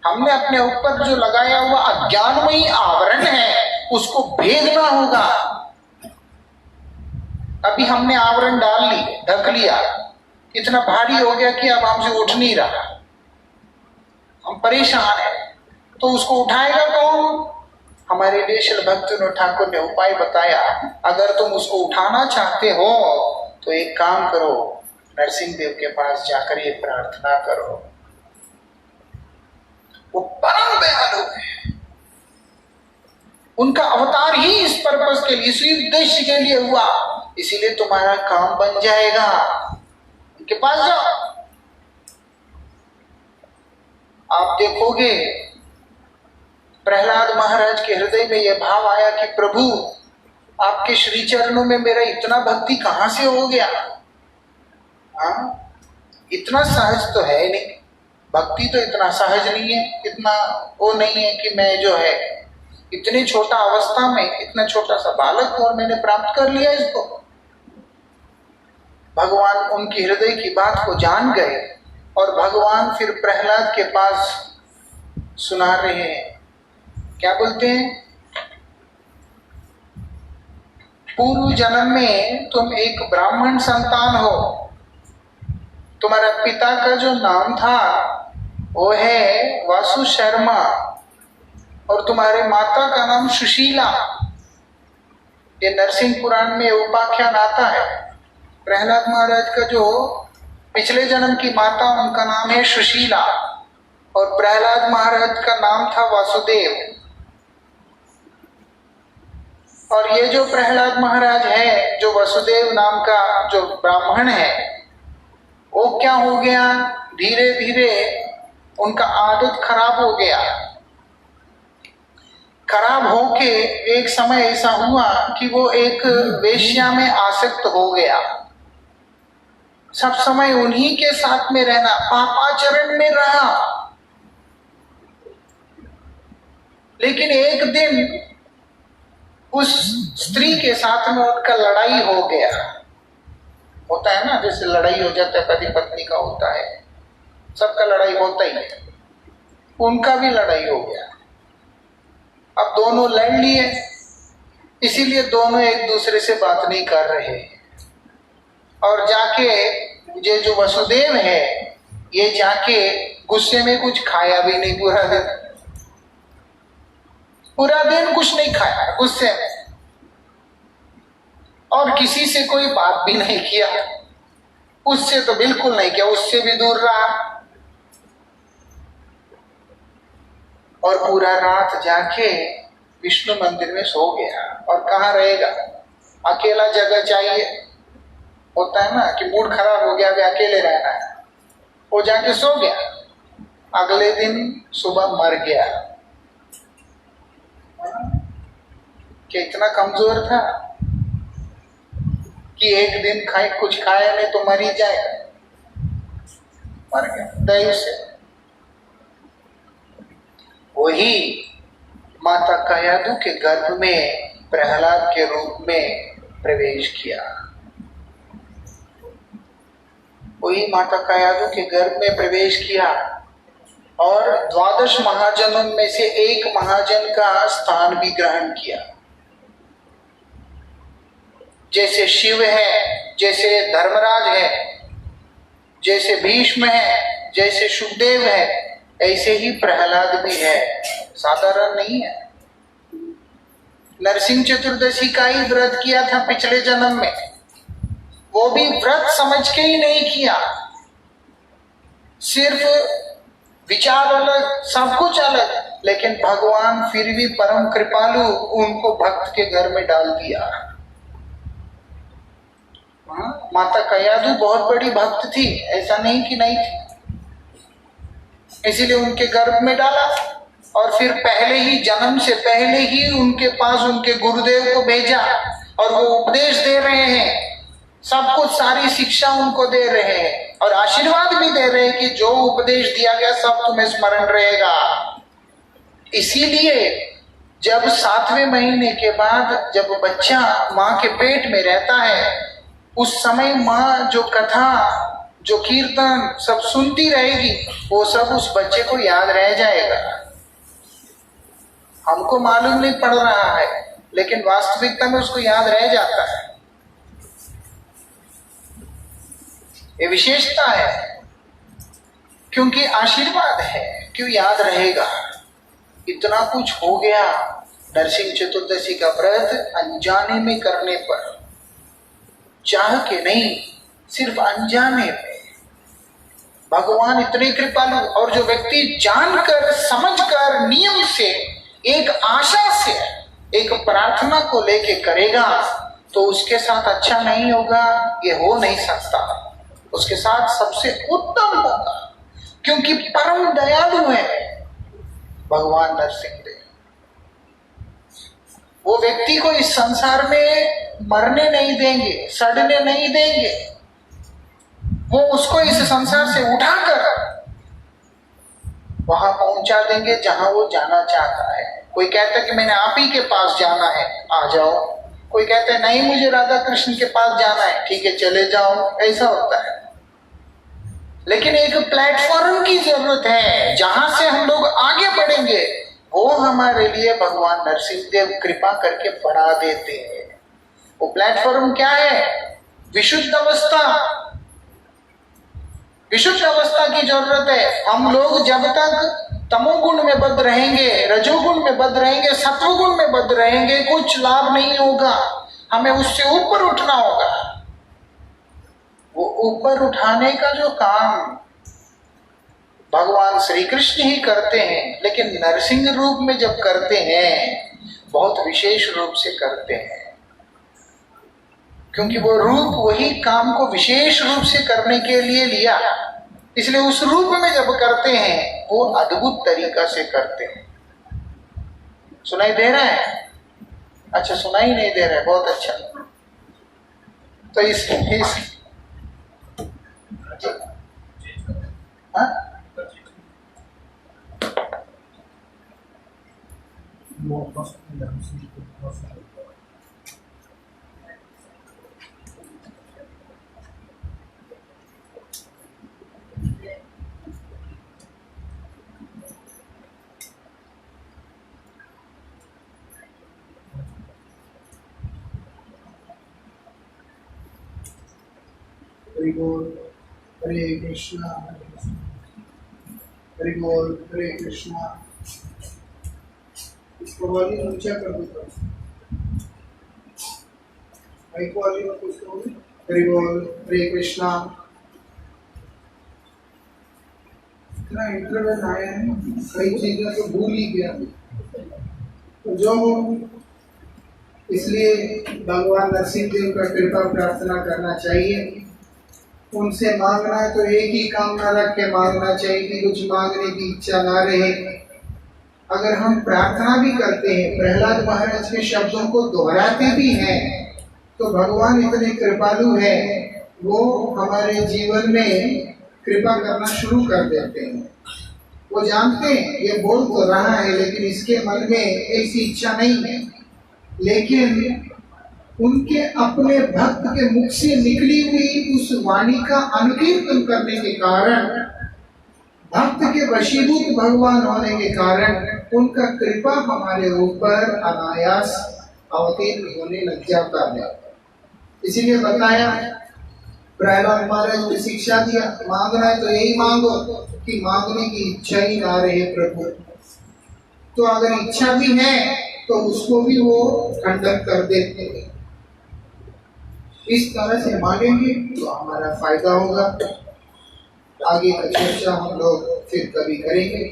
[SPEAKER 1] हमने अपने ऊपर जो लगाया हुआ अज्ञानमयी आवरण है उसको भेदना होगा। अभी हमने आवरण डाल ली, ढक लिया, इतना भारी हो गया कि अब हमसे उठ नहीं रहा, हम परेशान हैं। तो उसको उठाएगा कौन? हमारे लिए श्री भक्त ठाकुर ने उपाय बताया, अगर तुम उसको उठाना चाहते हो तो एक काम करो, नरसिंह देव के पास जाकर ये प्रार्थना करो, वो परम दयालु है। उनका अवतार ही इस पर्पस के लिए, इसी उद्देश्य के लिए हुआ, इसीलिए तुम्हारा काम बन जाएगा। उनके पास जाओ। आप देखोगे प्रहलाद महाराज के हृदय में यह भाव आया कि प्रभु आपके श्री चरणों में मेरा इतना भक्ति कहां से हो गया। इतना सहज तो है नहीं, भक्ति तो इतना सहज नहीं है, इतना वो नहीं है कि मैं जो है इतनी छोटा अवस्था में इतना छोटा सा बालक और मैंने प्राप्त कर लिया इसको। भगवान उनकी हृदय की बात को जान गए और भगवान फिर प्रहलाद के पास सुना रहे हैं। क्या बोलते हैं? पूर्व जन्म में तुम एक ब्राह्मण संतान हो, तुम्हारा पिता का जो नाम था वो है वासु शर्मा और तुम्हारे माता का नाम सुशीला। ये नरसिंह पुराण में उपाख्यान आता है। प्रहलाद महाराज का जो पिछले जन्म की माता, उनका नाम है सुशीला और प्रहलाद महाराज का नाम था वासुदेव। और ये जो प्रहलाद महाराज है, जो वसुदेव नाम का जो ब्राह्मण है, वो क्या हो गया, धीरे धीरे उनका आदत खराब हो गया। खराब होके एक समय ऐसा हुआ कि वो एक वेश्या में आसक्त हो गया। सब समय उन्हीं के साथ में रहना, पापाचरण में रहा। लेकिन एक दिन उस स्त्री के साथ में उनका लड़ाई हो गया। होता है ना, जैसे लड़ाई हो जाता है, पति पत्नी का होता है, सबका लड़ाई होता ही है। उनका भी लड़ाई हो गया। अब दोनों लड़ लिए, इसीलिए दोनों एक दूसरे से बात नहीं कर रहे। और जाके ये जो वसुदेव है, ये जाके गुस्से में कुछ खाया भी नहीं पूरा दिन। पूरा दिन कुछ नहीं खाया गुस्से में, और किसी से कोई बात भी नहीं किया। उससे तो बिल्कुल नहीं किया, उससे भी दूर रहा। और पूरा रात जाके विष्णु मंदिर में सो गया। और कहाँ रहेगा, अकेला जगह चाहिए। होता है ना कि मूड खराब हो गया, अभी अकेले रहना है, वो जाके सो गया। अगले दिन सुबह मर गया। कि इतना कमजोर था कि एक दिन कुछ खाया नहीं तो मर ही जाएगा। मर गया दही से। वही माता कायादु के गर्भ में प्रहलाद के रूप में प्रवेश किया। वही माता कायादु के गर्भ में प्रवेश किया और 12 महाजनों में से एक महाजन का स्थान भी ग्रहण किया। जैसे शिव है, जैसे धर्मराज है, जैसे भीष्म है, जैसे सुखदेव है, ऐसे ही प्रहलाद भी है। साधारण नहीं है। नरसिंह चतुर्दशी का ही व्रत किया था पिछले जन्म में, वो भी व्रत समझ के ही नहीं किया। सिर्फ विचार अलग, सब कुछ अलग, लेकिन भगवान फिर भी परम कृपालु उनको भक्त के घर में डाल दिया। माता कायादु बहुत बड़ी भक्त थी, ऐसा नहीं कि नहीं थी, इसीलिए उनके गर्भ में डाला। और फिर पहले ही जन्म से पहले ही उनके पास उनके गुरुदेव को भेजा और वो उपदेश दे रहे हैं, सब कुछ सारी शिक्षा उनको दे रहे हैं और आशीर्वाद भी दे रहे हैं कि जो उपदेश दिया गया सब तुम्हें स्मरण रहेगा। इसीलिए जब 7वें महीने के बाद जब बच्चा माँ के पेट में रहता है, उस समय माँ जो कथा, जो कीर्तन सब सुनती रहेगी, वो सब उस बच्चे को याद रह जाएगा। हमको मालूम नहीं पड़ रहा है, लेकिन वास्तविकता में उसको याद रह जाता है। ये विशेषता है, क्योंकि आशीर्वाद है, क्यों याद रहेगा। इतना कुछ हो गया नरसिंह चतुर्दशी का व्रत अनजाने में करने पर, चाह के नहीं, सिर्फ अनजाने में। भगवान इतने कृपालु। और जो व्यक्ति जानकर समझकर नियम से, एक आशा से, एक प्रार्थना को लेके करेगा तो उसके साथ अच्छा नहीं होगा, ये हो नहीं सकता। उसके साथ सबसे उत्तम होगा, क्योंकि परम दयालु है भगवान नरसिंहदेव। वो व्यक्ति को इस संसार में मरने नहीं देंगे, सड़ने नहीं देंगे। वो उसको इस संसार से उठाकर वहां पहुंचा देंगे जहां वो जाना चाहता है। कोई कहता है कि मैंने आप ही के पास जाना है, आ जाओ। कोई कहता है नहीं, मुझे राधा कृष्ण के पास जाना है, ठीक है चले जाओ। ऐसा होता है। लेकिन एक प्लेटफॉर्म की जरूरत है जहां से हम लोग आगे बढ़ेंगे। वो हमारे लिए भगवान नरसिंहदेव कृपा करके बढ़ा देते हैं। वो प्लेटफॉर्म क्या है? विशुद्ध अवस्था। विशुद्ध अवस्था की जरूरत है। हम लोग जब तक तमोगुण में बद्ध रहेंगे, रजोगुण में बद्ध रहेंगे, सत्वगुण में बद्ध रहेंगे, कुछ लाभ नहीं होगा। हमें उससे ऊपर उठना होगा। वो ऊपर उठाने का जो काम भगवान श्री कृष्ण ही करते हैं, लेकिन नरसिंह रूप में जब करते हैं बहुत विशेष रूप से करते हैं, क्योंकि वो रूप वही काम को विशेष रूप से करने के लिए लिया। इसलिए उस रूप में जब करते हैं वो अद्भुत तरीका से करते हैं। सुनाई दे रहा है? अच्छा, सुनाई नहीं दे रहा है, बहुत अच्छा। तो इस हाँ? हरि बोल, हरे कृष्णा हरि बोल, हरे कृष्णा। इसको वॉल्यूम ऊंचा कर दो। माइक वॉल्यूम कुछ करोगे? हरि बोल, हरे कृष्णा। इतना इंटरवल आया है, कई चीजें तो भूल ही गया। तो जो इसलिए भगवान नरसिंहदेव का कृपा प्रार्थना करना चाहिए। उनसे मांगना है तो एक ही कामना रख के मांगना चाहिए कि कुछ मांगने की इच्छा ना रहे। अगर हम प्रार्थना भी करते हैं, प्रहलाद महाराज के शब्दों को दोहराते भी हैं, तो भगवान इतने कृपालु है, वो हमारे जीवन में कृपा करना शुरू कर देते हैं। वो जानते हैं ये बोल तो रहा है, लेकिन इसके मन में ऐसी इच्छा नहीं है। लेकिन उनके अपने भक्त के मुख से निकली हुई उस वाणी का अनुकीर्तन करने के कारण, भक्त के वशीभूत भगवान होने के कारण, उनका कृपा हमारे ऊपर अनायास अवतीर्ण होने लग जाता है। इसीलिए बताया, प्रहलाद महाराज ने शिक्षा दिया, मांगना है तो यही मांगो कि मांगने की इच्छा ही ना रहे प्रभु। तो अगर इच्छा भी है तो उसको भी वो खंडन कर देते हैं। इस तरह से मांगेंगे तो हमारा फायदा होगा। आगे का चर्चा हम लोग फिर कभी करेंगे।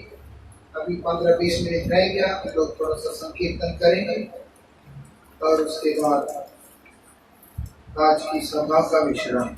[SPEAKER 1] अभी 15-20 मिनट रह गया, हम लोग थोड़ा सा संकीर्तन करेंगे और उसके बाद आज की सभा का विश्राम।